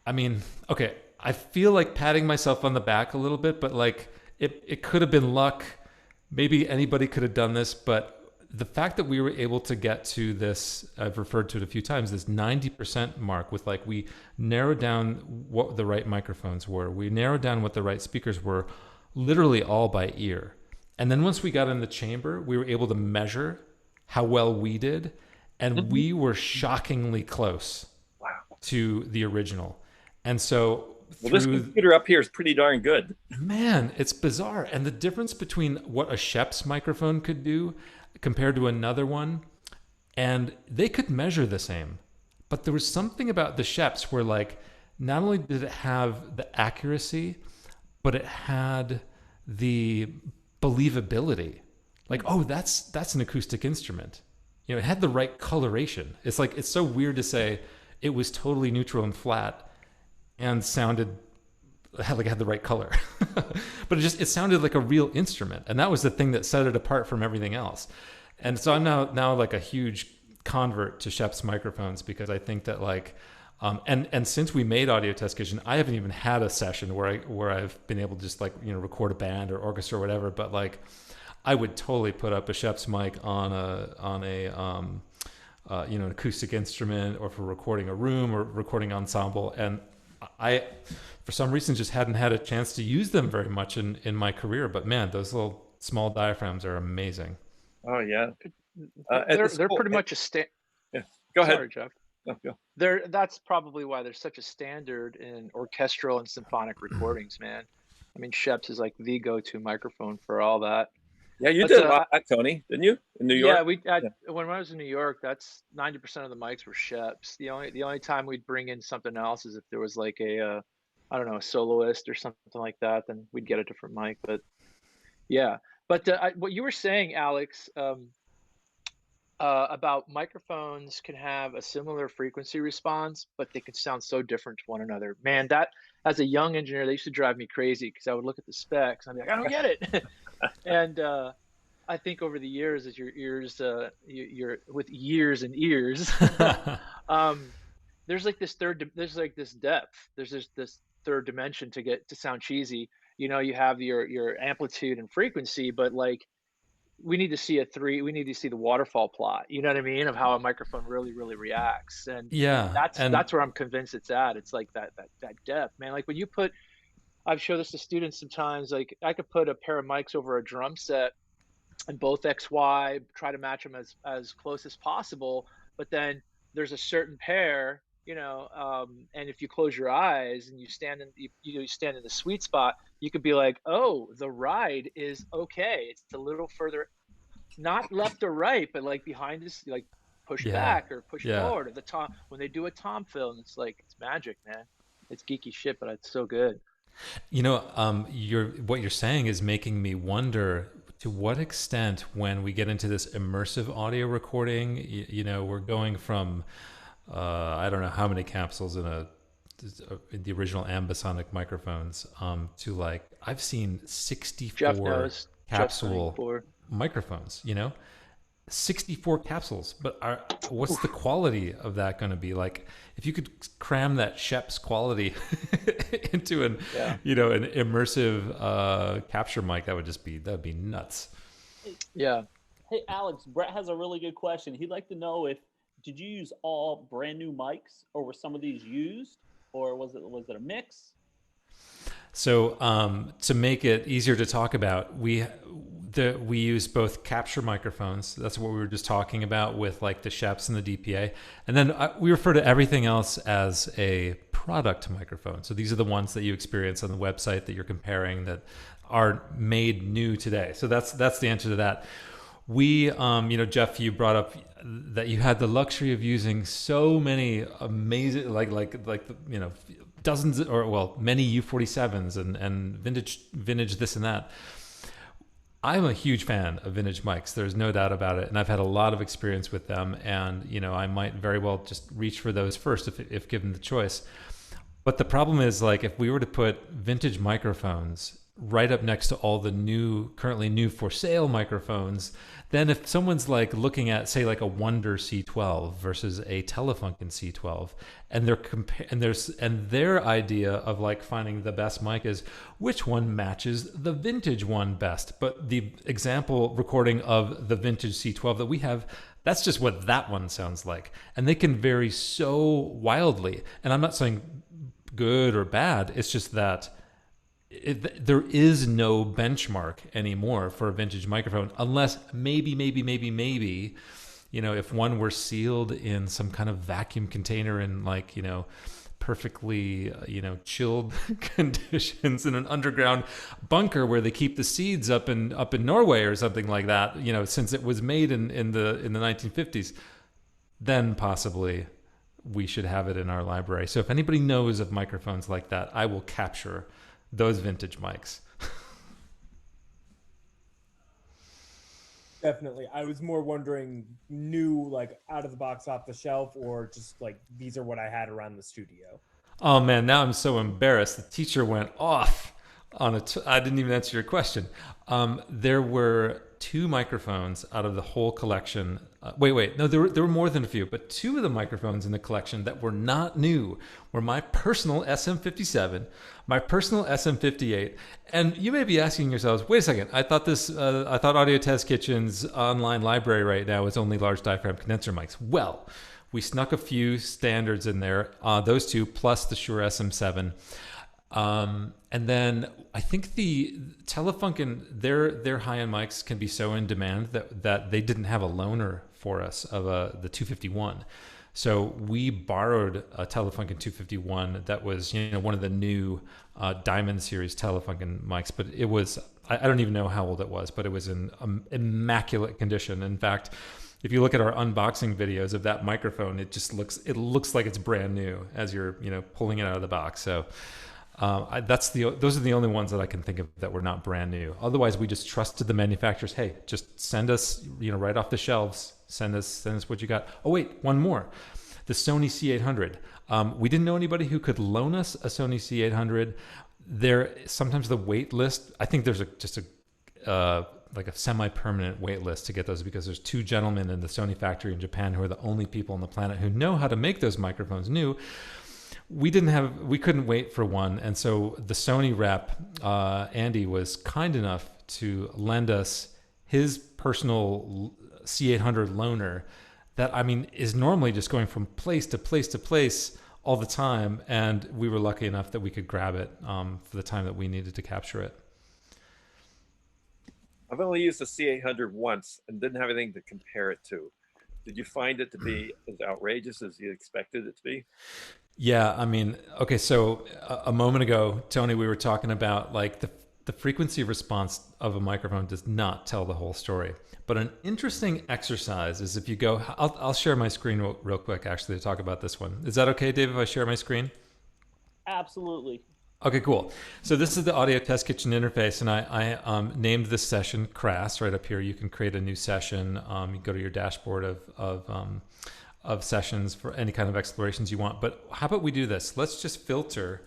I mean, okay, I feel like patting myself on the back a little bit, but it could have been luck. Maybe anybody could have done this, but the fact that we were able to get to this, I've referred to it a few times, this 90% mark with we narrowed down what the right microphones were. We narrowed down what the right speakers were, literally all by ear. And then once we got in the chamber, we were able to measure how well we did. And we were shockingly close to the original. And so this computer up here is pretty darn good. Man, it's bizarre. And the difference between what a Sheps microphone could do compared to another one, and they could measure the same, but there was something about the Sheps where not only did it have the accuracy, but it had the believability. Oh, that's an acoustic instrument. It had the right coloration. It's so weird to say it was totally neutral and flat and sounded had the right color. But it sounded like a real instrument. And that was the thing that set it apart from everything else. And so I'm now a huge convert to Sheps microphones, because I think that and since we made Audio Test Kitchen, I haven't even had a session where I've been able to just record a band or orchestra or whatever, but I would totally put up a Sheps mic on an acoustic instrument, or for recording a room or recording ensemble, and I, for some reason, just hadn't had a chance to use them very much in my career. But man, those little small diaphragms are amazing. Oh yeah. They're pretty much a Yeah. Go ahead. Sorry, Jeff. No, go. That's probably why there's such a standard in orchestral and symphonic recordings, man. I mean, Sheps is like the go-to microphone for all that. Yeah, you But, did a lot, Tony, didn't you? In New York? Yeah, when I was in New York, that's 90% of the mics were Sheps. The only time we'd bring in something else is if there was like a I don't know, a soloist or something like that, then we'd get a different mic. But yeah, but what you were saying, Alex, about microphones can have a similar frequency response, but they can sound so different to one another. Man, that as a young engineer, they used to drive me crazy because I would look at the specs and I'd be like, I don't get it. And I think over the years, as your ears, you're with years and ears, there's like this depth. There's this third dimension to get to sound cheesy. You know, you have your amplitude and frequency, but like we need to see the waterfall plot, you know what I mean, of how a microphone really reacts. And Yeah, that's where I'm convinced it's at. It's like that depth, man. Like when you put, I've showed this to students sometimes, like I could put a pair of mics over a drum set and both XY, try to match them as close as possible, but then there's a certain pair, and if you close your eyes and you stand in the sweet spot, you could be like, oh, the ride is okay, it's a little further, not left or right, but like behind us, like push back or push forward, or the tom, when they do a tom fill, and it's like, it's magic, man. It's geeky shit, but it's so good. What you're saying is making me wonder to what extent, when we get into this immersive audio recording, we're going from I don't know how many capsules in the original ambisonic microphones to like I've seen 64 capsule microphones, 64 capsules, but what's the quality of that going to be? Like if you could cram that Sheps quality into an immersive capture mic, that'd be nuts. Yeah. Hey Alex, Brett has a really good question. He'd like to know did you use all brand new mics, or were some of these used, or was it a mix? So to make it easier to talk about, we use both capture microphones. That's what we were just talking about with like the Sheps and the DPA. And then we refer to everything else as a product microphone. So these are the ones that you experience on the website that you're comparing that are made new today. So that's the answer to that. We, Jeff, you brought up that you had the luxury of using so many amazing, dozens many U47s and vintage this and that. I'm a huge fan of vintage mics. There's no doubt about it. And I've had a lot of experience with them. And, I might very well just reach for those first if given the choice. But the problem is, like, if we were to put vintage microphones right up next to all the currently new for sale microphones, then if someone's like looking at, say, like a Wonder C12 versus a Telefunken C12, and their idea of like finding the best mic is which one matches the vintage one best. But the example recording of the vintage C12 that we have, that's just what that one sounds like. And they can vary so wildly. And I'm not saying good or bad. It's just that there is no benchmark anymore for a vintage microphone, unless maybe, if one were sealed in some kind of vacuum container in like, perfectly, chilled conditions in an underground bunker where they keep the seeds up in Norway or something like that, since it was made in the 1950s, then possibly we should have it in our library. So if anybody knows of microphones like that, I will capture those vintage mics. Definitely. I was more wondering new, like out of the box, off the shelf, or just like these are what I had around the studio. Oh man, now I'm so embarrassed. The teacher went off on I didn't even answer your question. There were 2 microphones out of the whole collection. No, there were more than a few, but 2 of the microphones in the collection that were not new were my personal SM57, my personal SM58, and you may be asking yourselves, wait a second, I thought Audio Test Kitchen's online library right now is only large diaphragm condenser mics. Well, We snuck a few standards in there, those two plus the Shure SM7. And then I think the Telefunken, their high-end mics can be so in demand that they didn't have a loaner for us of the 251. So we borrowed a Telefunken 251 that was, one of the new Diamond series Telefunken mics, but it was, I don't even know how old it was, but it was in immaculate condition. In fact, if you look at our unboxing videos of that microphone, it looks like it's brand new as you're, pulling it out of the box. So those are the only ones that I can think of that were not brand new. Otherwise, we just trusted the manufacturers. Hey, just send us, right off the shelves. Send us what you got. Oh wait, one more. The Sony C800. We didn't know anybody who could loan us a Sony C800. Sometimes the wait list. I think there's just a semi-permanent wait list to get those, because there's two gentlemen in the Sony factory in Japan who are the only people on the planet who know how to make those microphones new. We couldn't wait for one, and so the Sony rep, Andy, was kind enough to lend us his personal C800 loaner that, is normally just going from place to place to place all the time, and we were lucky enough that we could grab it for the time that we needed to capture it. I've only used the C800 once and didn't have anything to compare it to. Did you find it to be as outrageous as you expected it to be? Yeah, okay, so a moment ago, Tony, we were talking about like the frequency response of a microphone does not tell the whole story. But an interesting exercise is if you go, I'll share my screen real quick, actually, to talk about this one. Is that okay, Dave, if I share my screen? Absolutely. Okay, cool. So this is the Audio Test Kitchen interface, and I named this session Crass. Right up here, you can create a new session. You go to your dashboard of sessions for any kind of explorations you want. But how about we do this? Let's just filter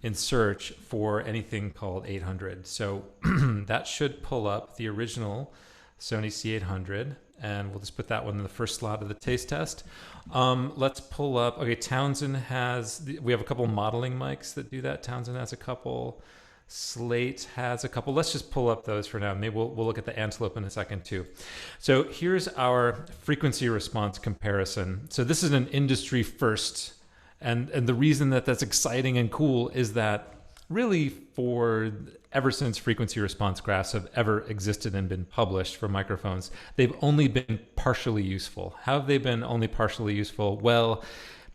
in search for anything called 800. So that should pull up the original Sony C800, and we'll just put that one in the first slot of the taste test. Let's pull up, okay, Townsend we have a couple modeling mics that do that. Townsend has a couple. Slate has a couple. Let's just pull up those for now. Maybe we'll look at the Antelope in a second too. So here's our frequency response comparison. So this is an industry first. And the reason that that's exciting and cool is that really ever since frequency response graphs have ever existed and been published for microphones, they've only been partially useful. How have they been only partially useful? Well,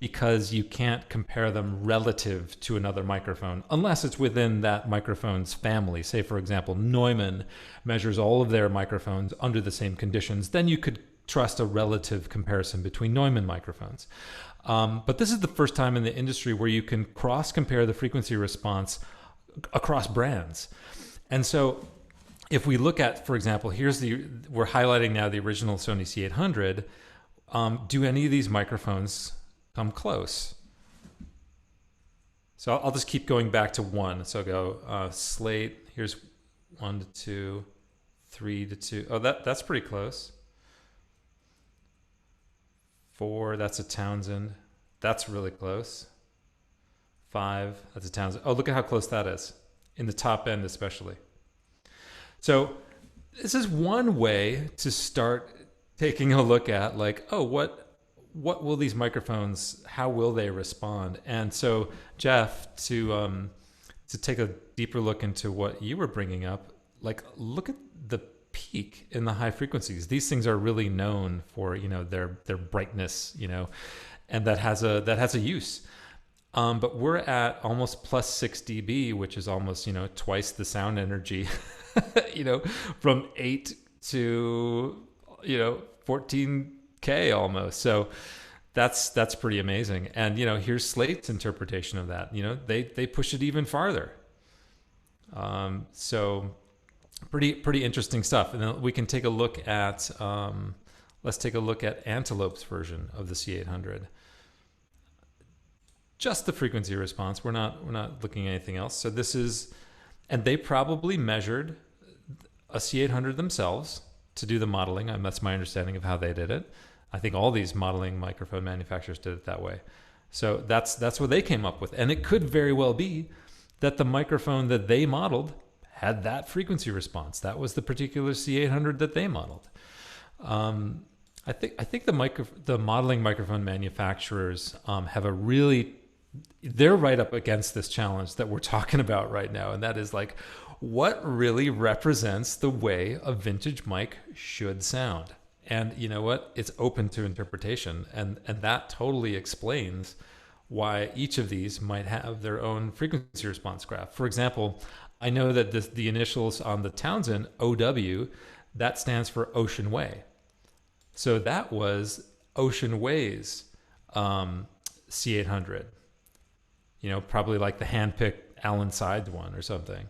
because you can't compare them relative to another microphone unless it's within that microphone's family. Say, for example, Neumann measures all of their microphones under the same conditions. Then you could trust a relative comparison between Neumann microphones. But this is the first time in the industry where you can cross-compare the frequency response across brands. And so if we look at, for example, we're highlighting now the original Sony C800. Do any of these microphones come close? So I'll just keep going back to one. So go Slate. Here's 1 to 2, 3 to 2. Oh, that's pretty close. 4, that's a Townsend. That's really close. 5, that's a Townsend. Oh, look at how close that is, in the top end especially. So this is one way to start taking a look at, like, oh, what will these microphones, how will they respond? And so, Jeff, to take a deeper look into what you were bringing up, like, look at the peak in the high frequencies. These things are really known for, their brightness, and that has a use. But we're at almost plus 6 dB, which is almost, twice the sound energy, from 8 to, 14K almost. So that's pretty amazing. And, here's Slate's interpretation of that. They push it even farther. So pretty interesting stuff. And then we can take a look at, let's take a look at Antelope's version of the C800. Just the frequency response. We're not looking at anything else. So this is, and they probably measured a C800 themselves to do the modeling. That's my understanding of how they did it. I think all these modeling microphone manufacturers did it that way. So that's what they came up with. And it could very well be that the microphone that they modeled had that frequency response. That was the particular C800 that they modeled. I think the modeling microphone manufacturers have a really, they're right up against this challenge that we're talking about right now, and that is like, what really represents the way a vintage mic should sound? And you know what? It's open to interpretation, and that totally explains why each of these might have their own frequency response graph. For example, I know that the initials on the Townsend OW, that stands for Ocean Way. So that was Ocean Way's C800. You know, probably like the handpicked Allen Sides one or something.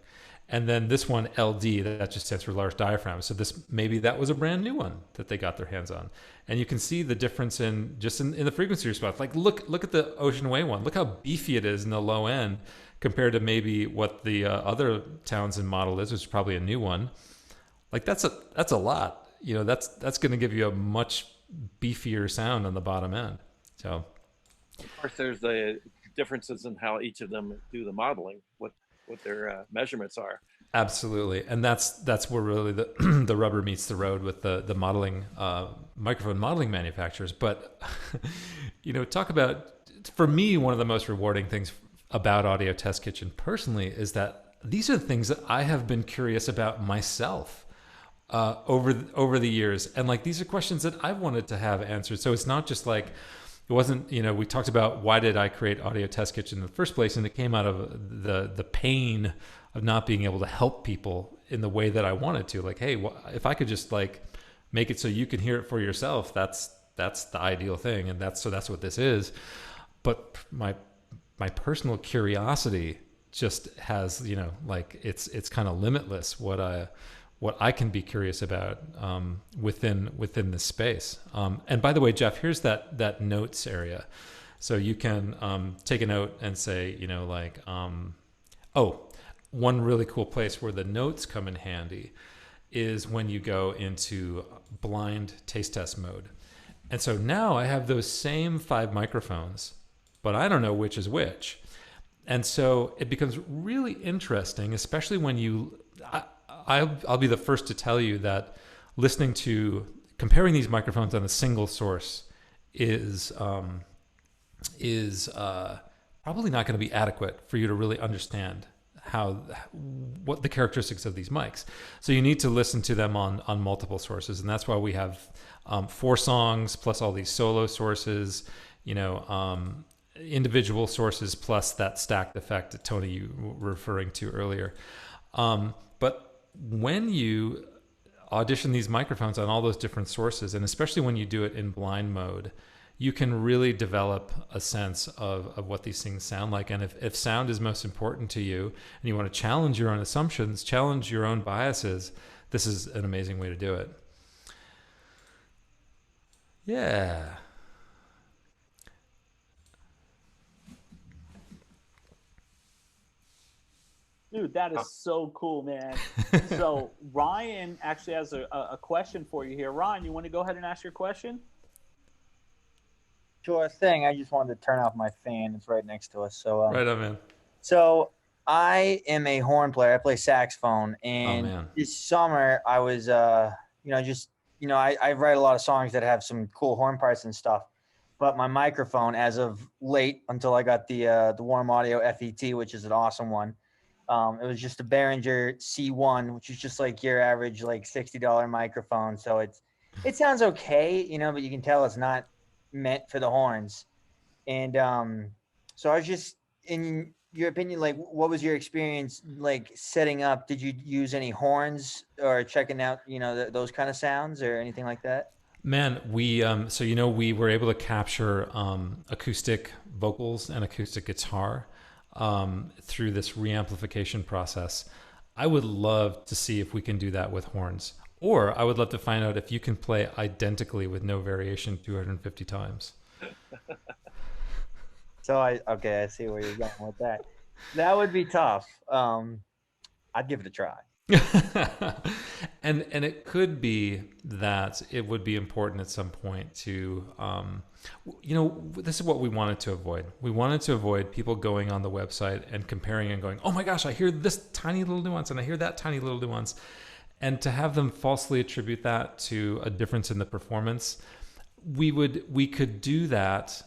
And then this one, LD, that just stands for large diaphragm. So maybe that was a brand new one that they got their hands on. And you can see the difference in the frequency response. Like look at the Ocean Way one. Look how beefy it is in the low end compared to maybe what the other Townsend model is, which is probably a new one. Like that's a lot. You know, that's going to give you a much beefier sound on the bottom end. So, of course, there's the differences in how each of them do the modeling, what their measurements are. Absolutely, and that's where really the the rubber meets the road with the modeling microphone modeling manufacturers. But you know, talk about, for me, one of the most rewarding things about Audio Test Kitchen personally is that these are the things that I have been curious about myself over the years, and like these are questions that I've wanted to have answered. So it's not just like, it wasn't, you know, we talked about why did I create Audio Test Kitchen in the first place, and it came out of the pain of not being able to help people in the way that I wanted to. Like, hey, if I could just like make it so you can hear it for yourself, that's the ideal thing, and that's what this is. But my personal curiosity just has, you know, like it's kind of limitless what I can be curious about within this space. And by the way, Jeff, here's that notes area. So you can take a note and say, you know, like, one really cool place where the notes come in handy is when you go into blind taste test mode. And so now I have those same 5 microphones, but I don't know which is which. And so it becomes really interesting, especially when I'll be the first to tell you that comparing these microphones on a single source is probably not going to be adequate for you to really understand what the characteristics of these mics. So you need to listen to them on multiple sources, and that's why we have 4 songs plus all these solo sources, you know, individual sources plus that stacked effect that Tony you were referring to earlier. But when you audition these microphones on all those different sources, and especially when you do it in blind mode, you can really develop a sense of what these things sound like. And if sound is most important to you and you want to challenge your own assumptions, challenge your own biases, this is an amazing way to do it. Yeah. Dude, that is so cool, man. So Ryan actually has a question for you here. Ryan, you want to go ahead and ask your question? Sure thing. I just wanted to turn off my fan. It's right next to us. So Right on, man. So I am a horn player. I play saxophone, and this summer I was, I write a lot of songs that have some cool horn parts and stuff. But my microphone, as of late, until I got the Warm Audio FET, which is an awesome one, it was just a Behringer C1, which is just like your average like $60 microphone. So it sounds okay, you know, but you can tell it's not meant for the horns. And so I was just, in your opinion, like, what was your experience like setting up? Did you use any horns or checking out, you know, those kind of sounds or anything like that? Man, we we were able to capture acoustic vocals and acoustic guitar through this reamplification process. I would love to see if we can do that with horns. Or I would love to find out if you can play identically with no variation 250 times. So I see where you're going with that. That would be tough. I'd give it a try. and it could be that it would be important at some point to, this is what we wanted to avoid. We wanted to avoid people going on the website and comparing and going, oh my gosh, I hear this tiny little nuance and I hear that tiny little nuance. And to have them falsely attribute that to a difference in the performance, we could do that.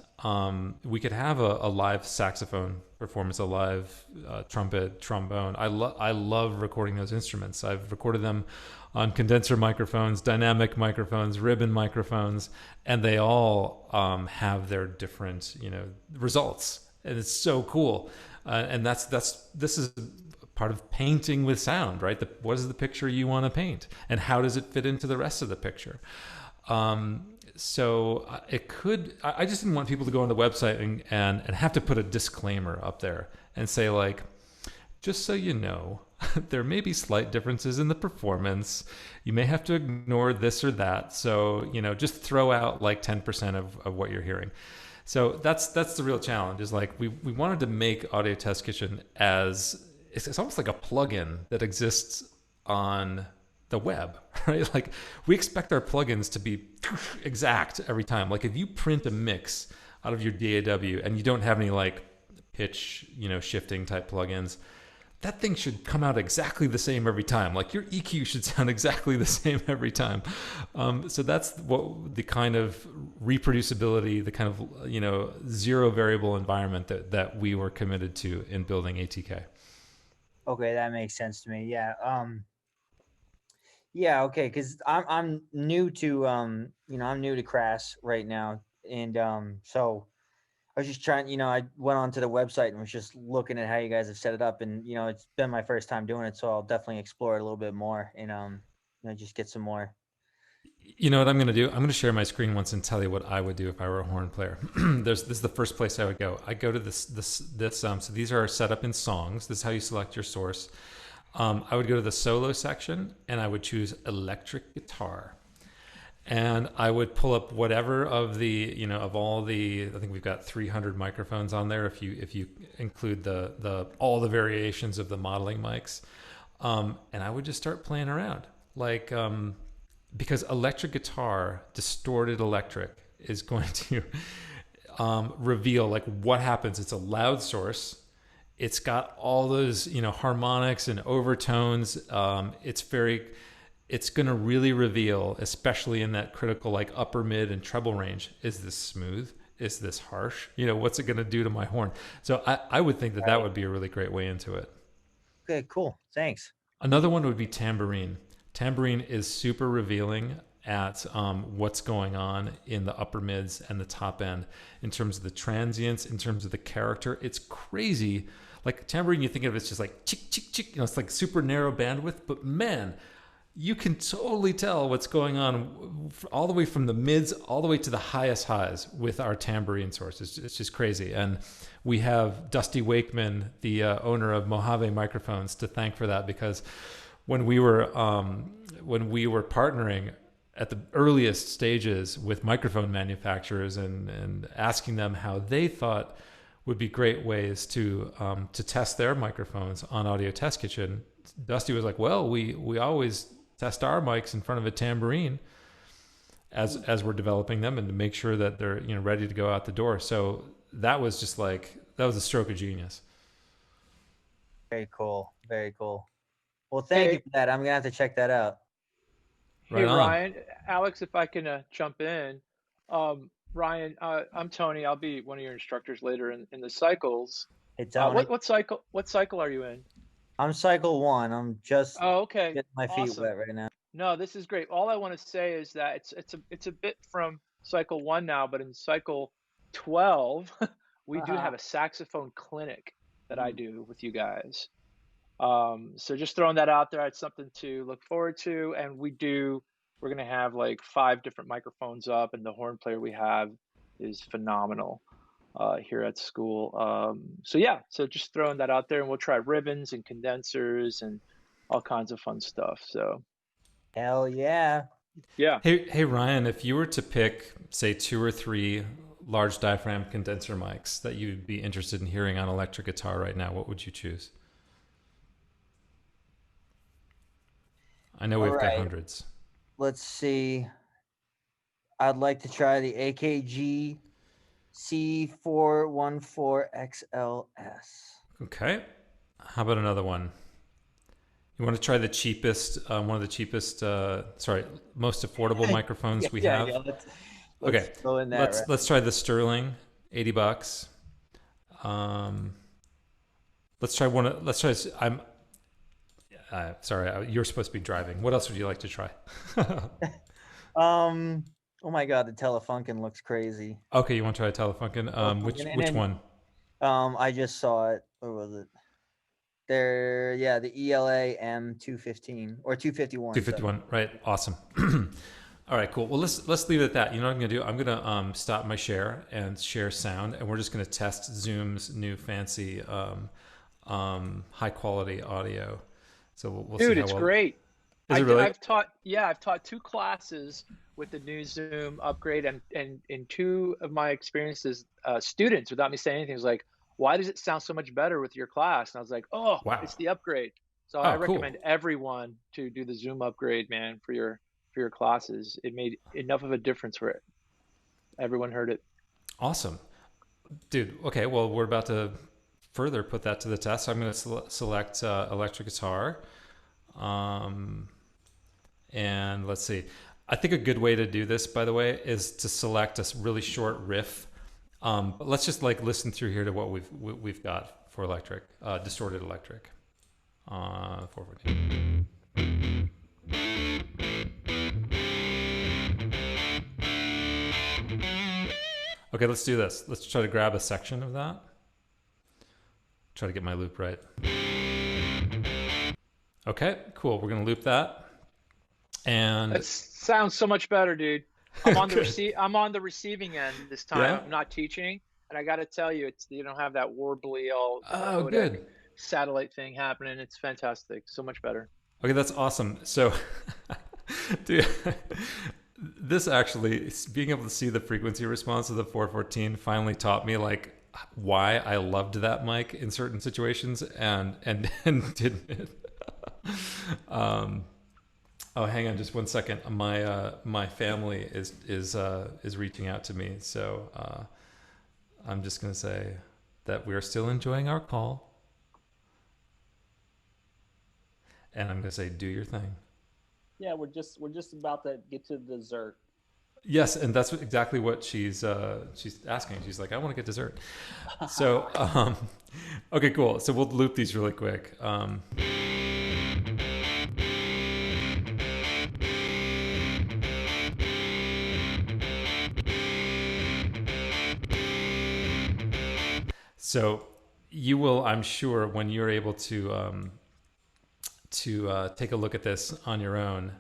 We could have a live saxophone performance, a live trumpet, trombone. I love recording those instruments. I've recorded them on condenser microphones, dynamic microphones, ribbon microphones, and they all have their different, results. And it's so cool. And this is part of painting with sound, right? What is the picture you want to paint, and how does it fit into the rest of the picture? So it could. I just didn't want people to go on the website and have to put a disclaimer up there and say, like, just so you know, there may be slight differences in the performance. You may have to ignore this or that. So, just throw out like 10% of what you're hearing. So that's the real challenge, is like we wanted to make Audio Test Kitchen as it's almost like a plugin that exists on the web, right? Like, we expect our plugins to be exact every time. Like, if you print a mix out of your DAW and you don't have any like pitch, shifting type plugins, that thing should come out exactly the same every time. Like, your EQ should sound exactly the same every time. So that's what the kind of reproducibility, the kind of, zero variable environment that we were committed to in building ATK. Okay, that makes sense to me. Yeah. Yeah. Okay. Because I'm new to I'm new to Crass right now, and so I was just trying. I went onto the website and was just looking at how you guys have set it up, and it's been my first time doing it, so I'll definitely explore it a little bit more, and just get some more. You know what I'm going to do? I'm going to share my screen once and tell you what I would do if I were a horn player. This is the first place I would go. I go to this. So these are set up in songs. This is how you select your source. I would go to the solo section and I would choose electric guitar. And I would pull up whatever of the, of all the, I think we've got 300 microphones on there if you include all the variations of the modeling mics. And I would just start playing around. Like, because electric guitar, distorted electric, is going to reveal like what happens. It's a loud source. It's got all those, harmonics and overtones. It's going to really reveal, especially in that critical, like upper mid and treble range. Is this smooth? Is this harsh? What's it going to do to my horn? So I would think that would be a really great way into it. Okay, cool. Thanks. Another one would be tambourine. Tambourine is super revealing at what's going on in the upper mids and the top end in terms of the transients, in terms of the character. It's crazy. Like, tambourine, you think of it as just like chick, chick, chick. It's like super narrow bandwidth, but man, you can totally tell what's going on all the way from the mids all the way to the highest highs with our tambourine sources. It's just crazy. And we have Dusty Wakeman, the owner of Mojave Microphones, to thank for that, because when we were partnering at the earliest stages with microphone manufacturers and asking them how they thought would be great ways to test their microphones on Audio Test Kitchen, Dusty was like, well, we always test our mics in front of a tambourine as we're developing them, and to make sure that they're ready to go out the door. So that was just like, that was a stroke of genius. Very cool. Very cool. Well, thank you for that. I'm gonna have to check that out. Hey, Ryan, Alex, if I can jump in. Ryan, I'm Tony. I'll be one of your instructors later in the cycles. Hey, Tony. What cycle are you in? I'm cycle 1. I'm just okay. getting my feet wet right now. No, this is great. All I want to say is that it's a bit from cycle 1 now, but in cycle 12, we do have a saxophone clinic that I do with you guys. So just throwing that out there, it's something to look forward to. And we're going to have like 5 different microphones up, and the horn player we have is phenomenal here at school. So just throwing that out there, and we'll try ribbons and condensers and all kinds of fun stuff. So hell yeah. Yeah. Hey Ryan, if you were to pick, say, 2 or 3 large diaphragm condenser mics that you'd be interested in hearing on electric guitar right now, what would you choose? I know we've got hundreds. Let's see. I'd like to try the AKG C414XLS. Okay. How about another one? You want to try the cheapest, one of the cheapest, most affordable microphones we have? Okay, go in that let's try the Sterling, $80. Let's try one. Let's try. I'm sorry. You're supposed to be driving. What else would you like to try? Oh my God, the Telefunken looks crazy. Okay, you want to try a Telefunken? Which one? I just saw it. What was it? The ELA M215 or 251. 251. Right. Awesome. All right, cool. Well, let's leave it at that. You know what I'm gonna do? I'm gonna stop my share and share sound, and we're just gonna test Zoom's new fancy high quality audio. So we'll see. Dude, it's great. Is it really? I've taught 2 classes with the new Zoom upgrade, and in 2 of my experiences, students, without me saying anything, was like, "Why does it sound so much better with your class?" And I was like, "Oh, wow, it's the upgrade." So I recommend everyone to do the Zoom upgrade, man, for your classes. It made enough of a difference where everyone heard it. Awesome, dude. Okay, well, we're about to further put that to the test. So I'm going to select electric guitar. And let's see. I think a good way to do this, by the way, is to select a really short riff. But let's just like listen through here to what we've got for electric, distorted electric. 414. Okay, let's do this. Let's try to grab a section of that. Try to get my loop right. Okay, cool. We're gonna loop that. And that sounds so much better, dude. I'm on the receiving end this time. Yeah? I'm not teaching, and I got to tell you, you don't have that warbly all good satellite thing happening. It's fantastic. So much better. Okay, that's awesome. So, dude, this actually, being able to see the frequency response of the 414 finally taught me like why I loved that mic in certain situations and didn't. Oh, hang on just one second. My family is reaching out to me, so I'm just gonna say that we're still enjoying our call, and I'm gonna say, do your thing. Yeah, we're just about to get to dessert. Yes, and that's exactly what she's asking. She's like, I want to get dessert. So, okay, cool. So we'll loop these really quick. So you will, I'm sure, when you're able to take a look at this on your own,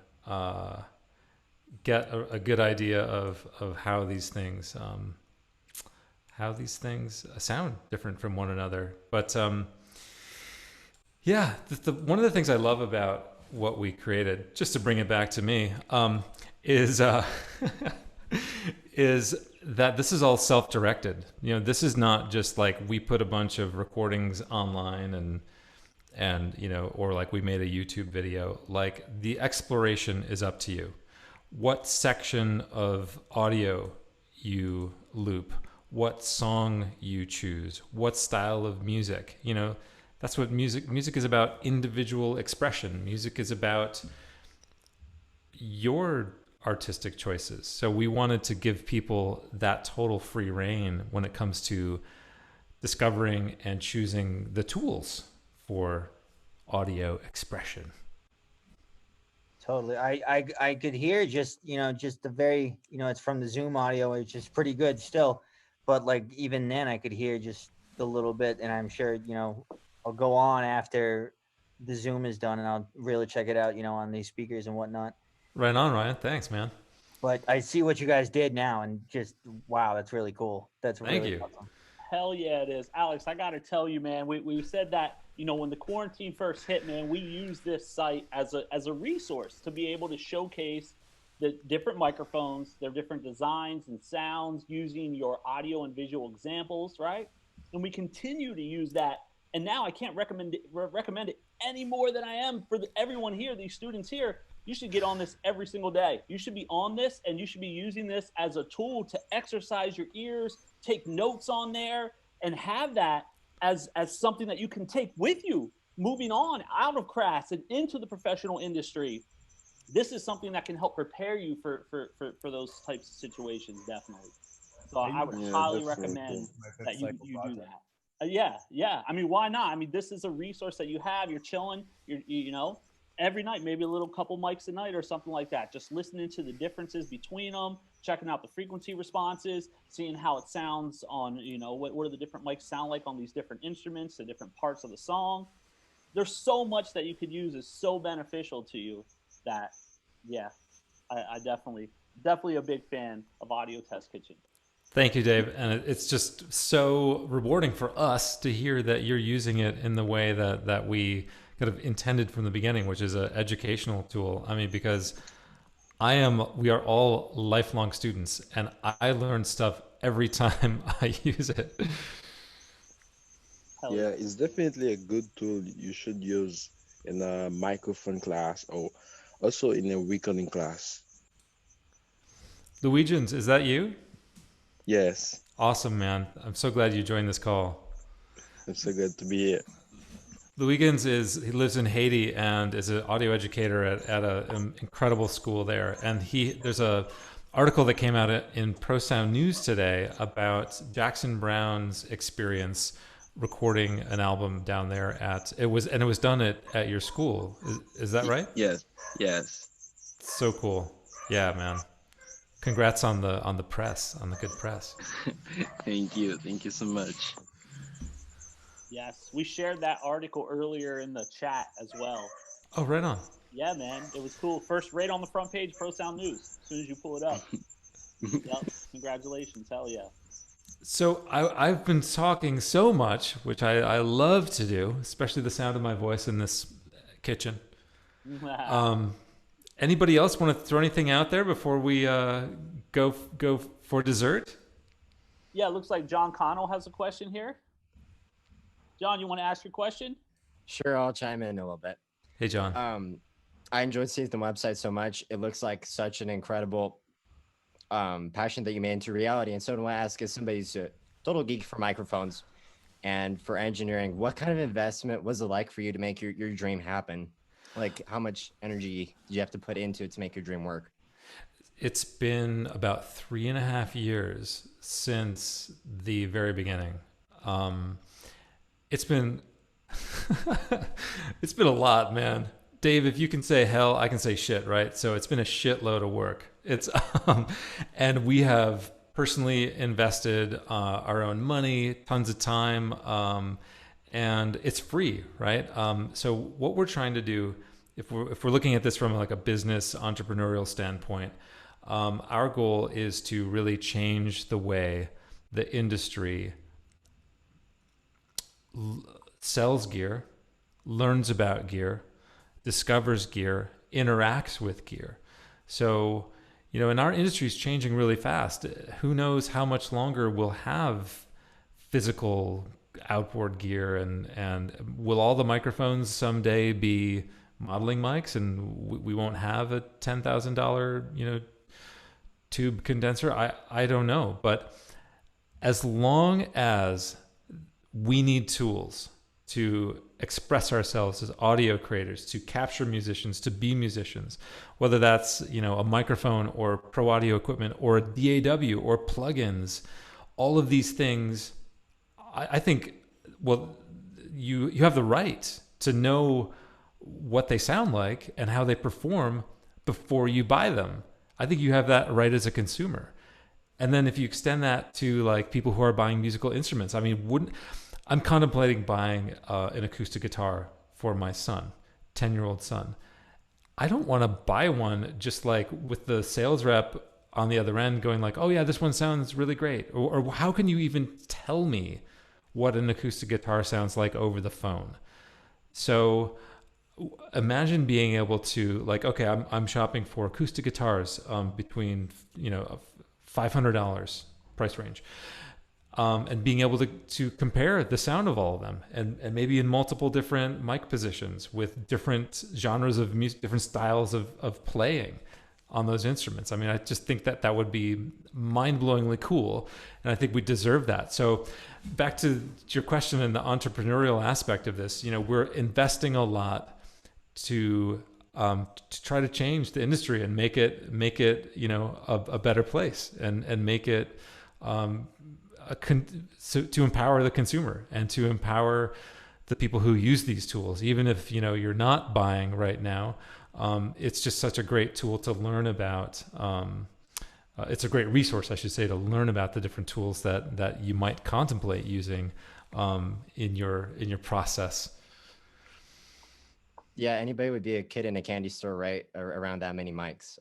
get a good idea of how these things sound different from one another. But yeah, one of the things I love about what we created, just to bring it back to me, is is that this is all self-directed. You know, this is not just like we put a bunch of recordings online and you know, or like we made a YouTube video. Like the exploration is up to you. What section of audio you loop, what song you choose, what style of music. You know, that's what music is about. Individual expression. Music is about your artistic choices. So we wanted to give people that total free reign when it comes to discovering and choosing the tools for audio expression. Totally. I could hear just the very, it's from the Zoom audio, which is pretty good still. But like even then I could hear just a little bit, and I'm sure, I'll go on after the Zoom is done and I'll really check it out, on these speakers and whatnot. Right on, Ryan. Thanks, man. But I see what you guys did now, and just wow, that's really cool. That's Thank really you. awesome. Hell yeah, it is. Alex, I got to tell you, man, we said that, when the quarantine first hit, man, we used this site as a resource to be able to showcase the different microphones, their different designs and sounds using your audio and visual examples, right? And we continue to use that. And now I can't recommend it any more than I am for everyone here, these students here. You should get on this every single day. You should be on this, and you should be using this as a tool to exercise your ears, take notes on there, and have that as something that you can take with you moving on out of crafts and into the professional industry. this is something that can help prepare you for those types of situations, definitely. So I would highly recommend that you do that. Yeah. I mean, why not? I mean, this is a resource that you have. You're chilling. You know, every night, maybe a little couple mics a night or something like that. Just listening to the differences between them, checking out the frequency responses, seeing how it sounds on, you know, what do the different mics sound like on these different instruments, the different parts of the song. There's so much that you could use is so beneficial to you that, yeah, I definitely a big fan of Audio Test Kitchen. Thank you, Dave. And it's just so rewarding for us to hear that you're using it in the way that we kind of intended from the beginning, which is an educational tool. I mean, because we are all lifelong students, and I learn stuff every time I use it. Yeah, it's definitely a good tool you should use in a microphone class or also in a recording class. Luigians, is that you? Yes. Awesome, man. I'm so glad you joined this call. It's so good to be here. Luigians he lives in Haiti and is an audio educator at an incredible school there. And there's a article that came out in Pro Sound News today about Jackson Browne's experience recording an album down there it was done at your school. Is that right? Yes. So cool. Yeah, man. Congrats on the press, on the good press. Thank you so much. Yes, we shared that article earlier in the chat as well. Oh, right on. Yeah, man, it was cool. First, right on the front page, Pro Sound News. As soon as you pull it up. Yep, congratulations, hell yeah. So I've been talking so much, which I love to do, especially the sound of my voice in this kitchen. Anybody else want to throw anything out there before we go for dessert? Yeah, it looks like John Connell has a question here. John, you want to ask your question? Sure, I'll chime in a little bit. Hey, John. I enjoyed seeing the website so much. It looks like such an incredible passion that you made into reality. And so I want to ask, as somebody who's a total geek for microphones and for engineering, what kind of investment was it like for you to make your dream happen? Like, how much energy did you have to put into it to make your dream work? It's been about 3.5 years since the very beginning. It's been it's been a lot, man. Dave, if you can say hell, I can say shit, right? So it's been a shitload of work. It's and we have personally invested our own money, tons of time, and it's free, right? So what we're trying to do, if we're looking at this from like a business entrepreneurial standpoint, our goal is to really change the way the industry sells gear, learns about gear, discovers gear, interacts with gear. So, you know, and our industry is changing really fast. Who knows how much longer we'll have physical outboard gear, and will all the microphones someday be modeling mics and we won't have a $10,000, tube condenser? I don't know. But as long as we need tools to express ourselves as audio creators, to capture musicians, to be musicians, whether that's, a microphone or pro audio equipment or a DAW or plugins, all of these things, I think, well, you have the right to know what they sound like and how they perform before you buy them. I think you have that right as a consumer. And then if you extend that to like people who are buying musical instruments, I mean, I'm contemplating buying an acoustic guitar for my son, 10-year-old son. I don't want to buy one just like with the sales rep on the other end going like, oh yeah, this one sounds really great. Or how can you even tell me what an acoustic guitar sounds like over the phone? So imagine being able to like, okay, I'm shopping for acoustic guitars between, $500 price range. And being able to compare the sound of all of them and maybe in multiple different mic positions with different genres of music, different styles of playing on those instruments. I mean, I just think that would be mind-blowingly cool. And I think we deserve that. So back to your question and the entrepreneurial aspect of this, we're investing a lot to to try to change the industry and make it a better place, and make it so to empower the consumer and to empower the people who use these tools, even if you're not buying right now. It's just such a great tool to learn about. It's a great resource, I should say, to learn about the different tools that you might contemplate using in your process. Yeah, anybody would be a kid in a candy store, right? Around that many mics.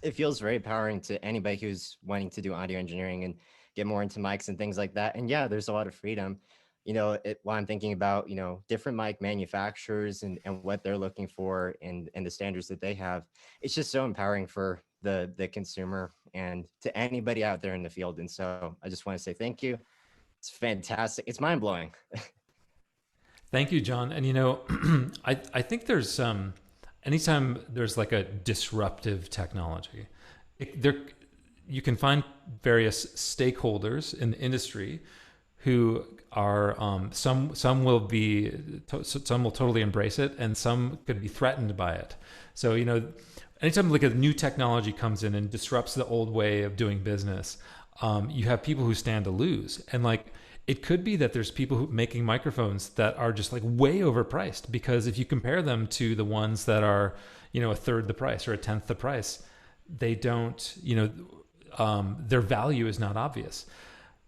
It feels very empowering to anybody who's wanting to do audio engineering and get more into mics and things like that. And yeah, there's a lot of freedom. While I'm thinking about, different mic manufacturers and what they're looking for and the standards that they have, it's just so empowering for the consumer and to anybody out there in the field. And so I just want to say thank you. It's fantastic. It's mind blowing. Thank you, John. And I think there's anytime there's like a disruptive technology, you can find various stakeholders in the industry who are some will totally embrace it, and some could be threatened by it. So anytime like a new technology comes in and disrupts the old way of doing business, you have people who stand to lose. And like it could be that there's people making microphones that are just like way overpriced, because if you compare them to the ones that are a third the price or a tenth the price, they don't their value is not obvious.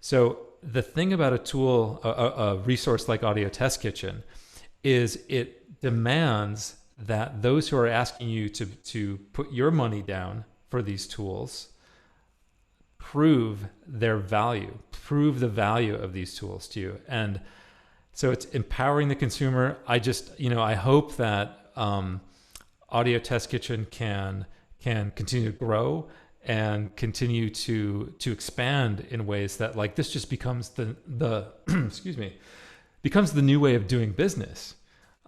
So the thing about a tool, a resource like Audio Test Kitchen, is it demands that those who are asking you to put your money down for these tools prove their value, prove the value of these tools to you. And so it's empowering the consumer. I hope that Audio Test Kitchen can continue to grow and continue to expand in ways that like this just becomes the excuse me, becomes the new way of doing business.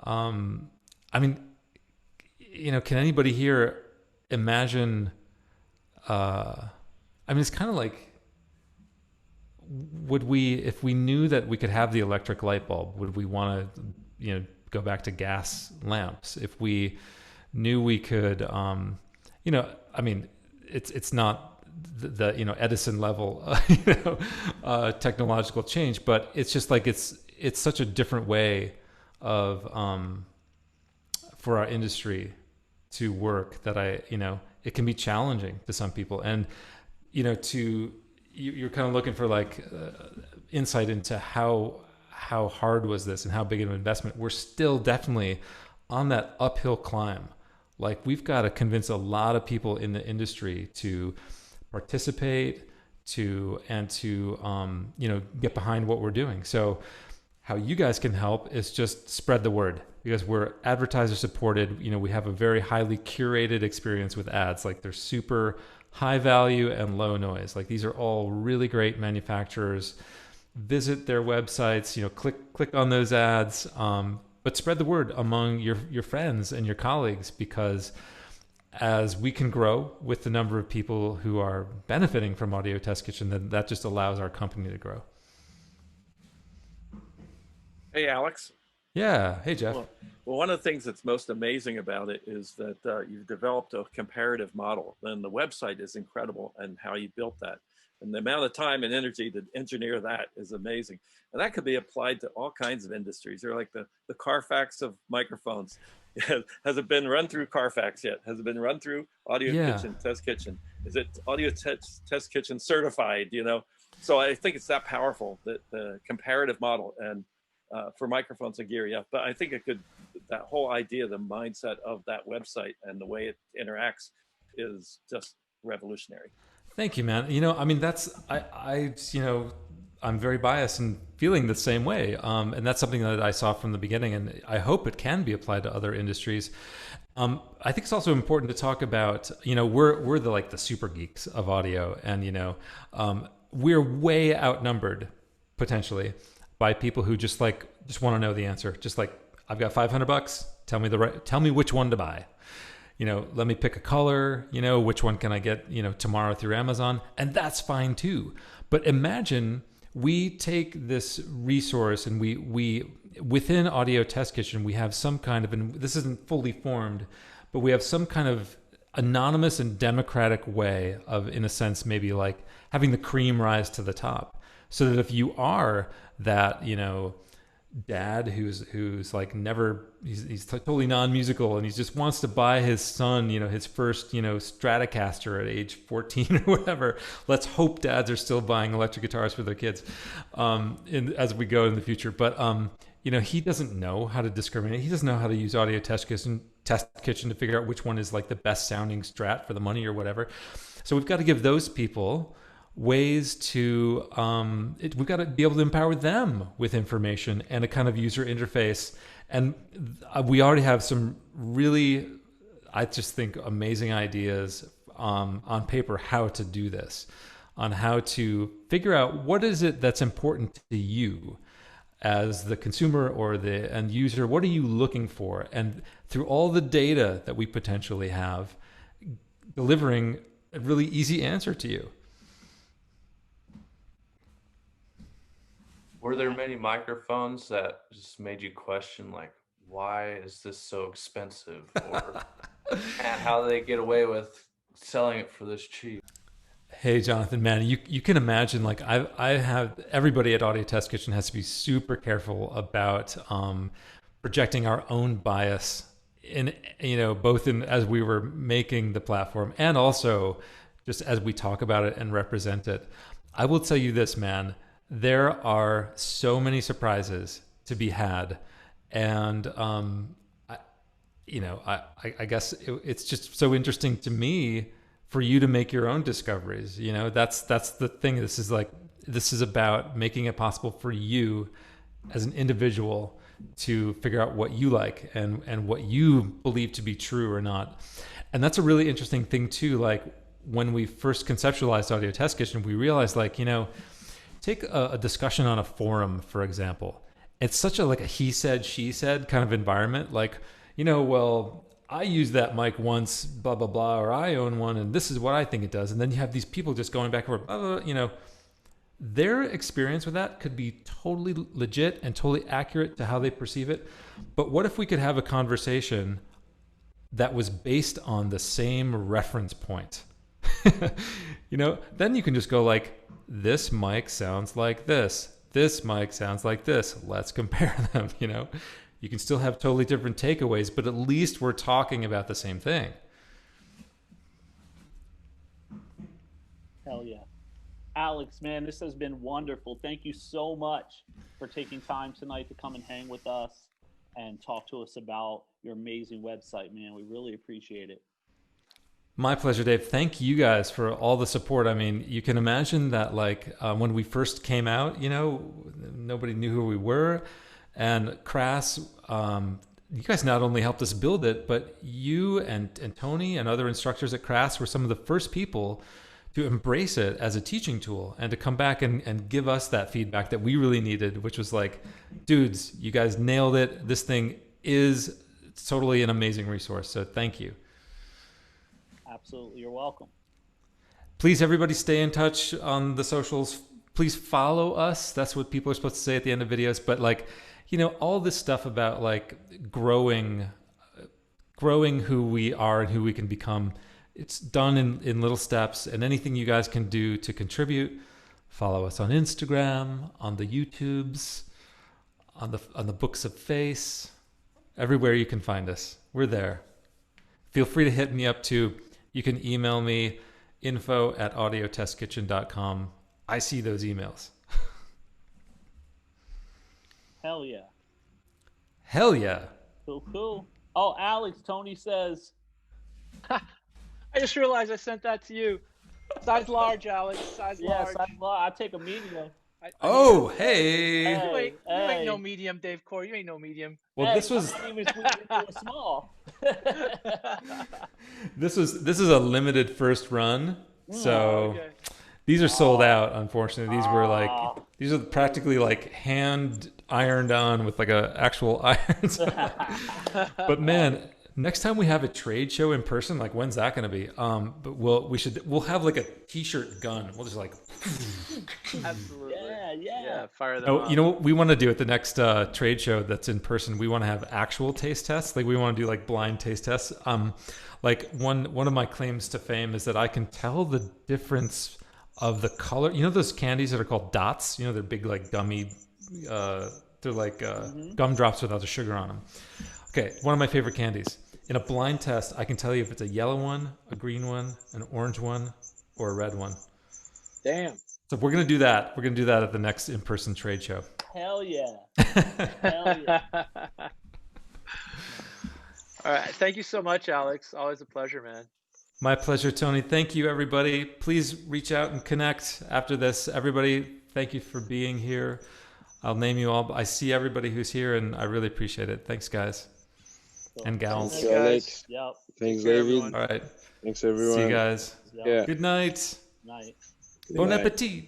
Can anybody here imagine? It's kind of like, if we knew that we could have the electric light bulb, would we want to go back to gas lamps? If we knew we could, it's not the Edison level technological change, but it's just like it's such a different way of for our industry to work that it can be challenging to some people. And you're kind of looking for like insight into how hard was this and how big of an investment. We're still definitely on that uphill climb. Like we've got to convince a lot of people in the industry to participate, to get behind what we're doing. So how you guys can help is just spread the word, because we're advertiser supported. We have a very highly curated experience with ads. Like they're super high value and low noise. Like these are all really great manufacturers. Visit their websites, click on those ads. But spread the word among your friends and your colleagues, because as we can grow with the number of people who are benefiting from Audio Test Kitchen, then that just allows our company to grow. Hey, Alex. Yeah. Hey, Jeff. Well, one of the things that's most amazing about it is that you've developed a comparative model, and the website is incredible, and how you built that. And the amount of time and energy to engineer that is amazing. And that could be applied to all kinds of industries. They're like the Carfax of microphones. Has it been run through Carfax yet? Has it been run through Test Kitchen? Is it Audio Test Kitchen certified? So I think it's that powerful, that the comparative model, and for microphones and gear. Yeah, but I think that whole idea, the mindset of that website and the way it interacts is just revolutionary. Thank you, man. I'm very biased and feeling the same way. And that's something that I saw from the beginning, and I hope it can be applied to other industries. I think it's also important to talk about, we're the super geeks of audio, and, we're way outnumbered potentially by people who just want to know the answer. Just like, I've got $500. Tell me which one to buy. Let me pick a color, which one can I get, tomorrow through Amazon? And that's fine too. But imagine we take this resource and we within Audio Test Kitchen, we have some kind of, and this isn't fully formed, but we have some kind of anonymous and democratic way of, in a sense, maybe like having the cream rise to the top, so that if you are that, dad who's like never, he's totally non-musical and he just wants to buy his son, his first, Stratocaster at age 14 or whatever. Let's hope dads are still buying electric guitars for their kids as we go in the future. But he doesn't know how to discriminate. He doesn't know how to use Audio Test Kitchen to figure out which one is like the best sounding Strat for the money or whatever. So we've got to give those people ways to we've got to be able to empower them with information and a kind of user interface. And we already have some really, I just think, amazing ideas on paper how to do this, on how to figure out what is it that's important to you as the consumer or the end user. What are you looking for? And through all the data that we potentially have, delivering a really easy answer to you. Were there many microphones that just made you question, like, why is this so expensive? Or and how do they get away with selling it for this cheap? Hey, Jonathan, man, you can imagine, like, I have, everybody at Audio Test Kitchen has to be super careful about projecting our own bias in, both in as we were making the platform and also just as we talk about it and represent it. I will tell you this, man. There are so many surprises to be had, and I guess it's just so interesting to me for you to make your own discoveries. That's the thing. This is about making it possible for you as an individual to figure out what you like and what you believe to be true or not. And that's a really interesting thing too. Like when we first conceptualized Audio Test Kitchen, we realized, like, take a discussion on a forum, for example. It's such a he said, she said kind of environment. Like, well, I used that mic once, blah, blah, blah, or I own one, and this is what I think it does. And then you have these people just going back and forth, blah, blah, blah, their experience with that could be totally legit and totally accurate to how they perceive it. But what if we could have a conversation that was based on the same reference point? Then you can just go like, this mic sounds like this. This mic sounds like this. Let's compare them, You can still have totally different takeaways, but at least we're talking about the same thing. Hell yeah. Alex, man, this has been wonderful. Thank you so much for taking time tonight to come and hang with us and talk to us about your amazing website, man. We really appreciate it. My pleasure, Dave. Thank you guys for all the support. I mean, you can imagine that, when we first came out, nobody knew who we were. And Crass, you guys not only helped us build it, but you and Tony and other instructors at Crass were some of the first people to embrace it as a teaching tool and to come back and give us that feedback that we really needed, which was like, dudes, you guys nailed it. This thing is totally an amazing resource. So thank you. Absolutely. You're welcome. Please, everybody, stay in touch on the socials. Please follow us. That's what people are supposed to say at the end of videos. But all this stuff about growing who we are and who we can become, it's done in little steps. And anything you guys can do to contribute, follow us on Instagram, on the YouTubes, on the Books of Face, everywhere you can find us. We're there. Feel free to hit me up too. You can email me, info@audiotestkitchen.com. I see those emails. Hell yeah. Hell yeah. Cool. Oh, Alex, Tony says. I just realized I sent that to you. Size large, Alex. Size large. Size large. I take a medium. Hey. You ain't no medium, Dave Core. You ain't no medium. Well, this was small. This is a limited first run, so these are sold out. Unfortunately, these are practically hand ironed on with a actual iron. But man, next time we have a trade show in person, when's that going to be? But we'll have a t-shirt gun. We'll just Absolutely. Yeah. Yeah, fire them Oh, up. you know what we want to do at the next trade show that's in person? We want to have actual taste tests. Like we want to do like blind taste tests. Like one of my claims to fame is that I can tell the difference of the color. You know those candies that are called dots? You know they're big like gummy. They're like gumdrops without the sugar on them. Okay, one of my favorite candies. In a blind test, I can tell you if it's a yellow one, a green one, an orange one, or a red one. Damn. So we're gonna do that. We're gonna do that at the next in-person trade show. Hell yeah. Hell yeah. All right. Thank you so much, Alex. Always a pleasure, man. My pleasure, Tony. Thank you, everybody. Please reach out and connect after this. Everybody, thank you for being here. I'll name you all. I see everybody who's here, and I really appreciate it. Thanks, guys and gals. Thanks, Alex. Yep. Thanks, care, David. everyone. All right. Thanks, everyone. See you guys. Yep. Yeah. Good night. Night. Good Bon night. appetit.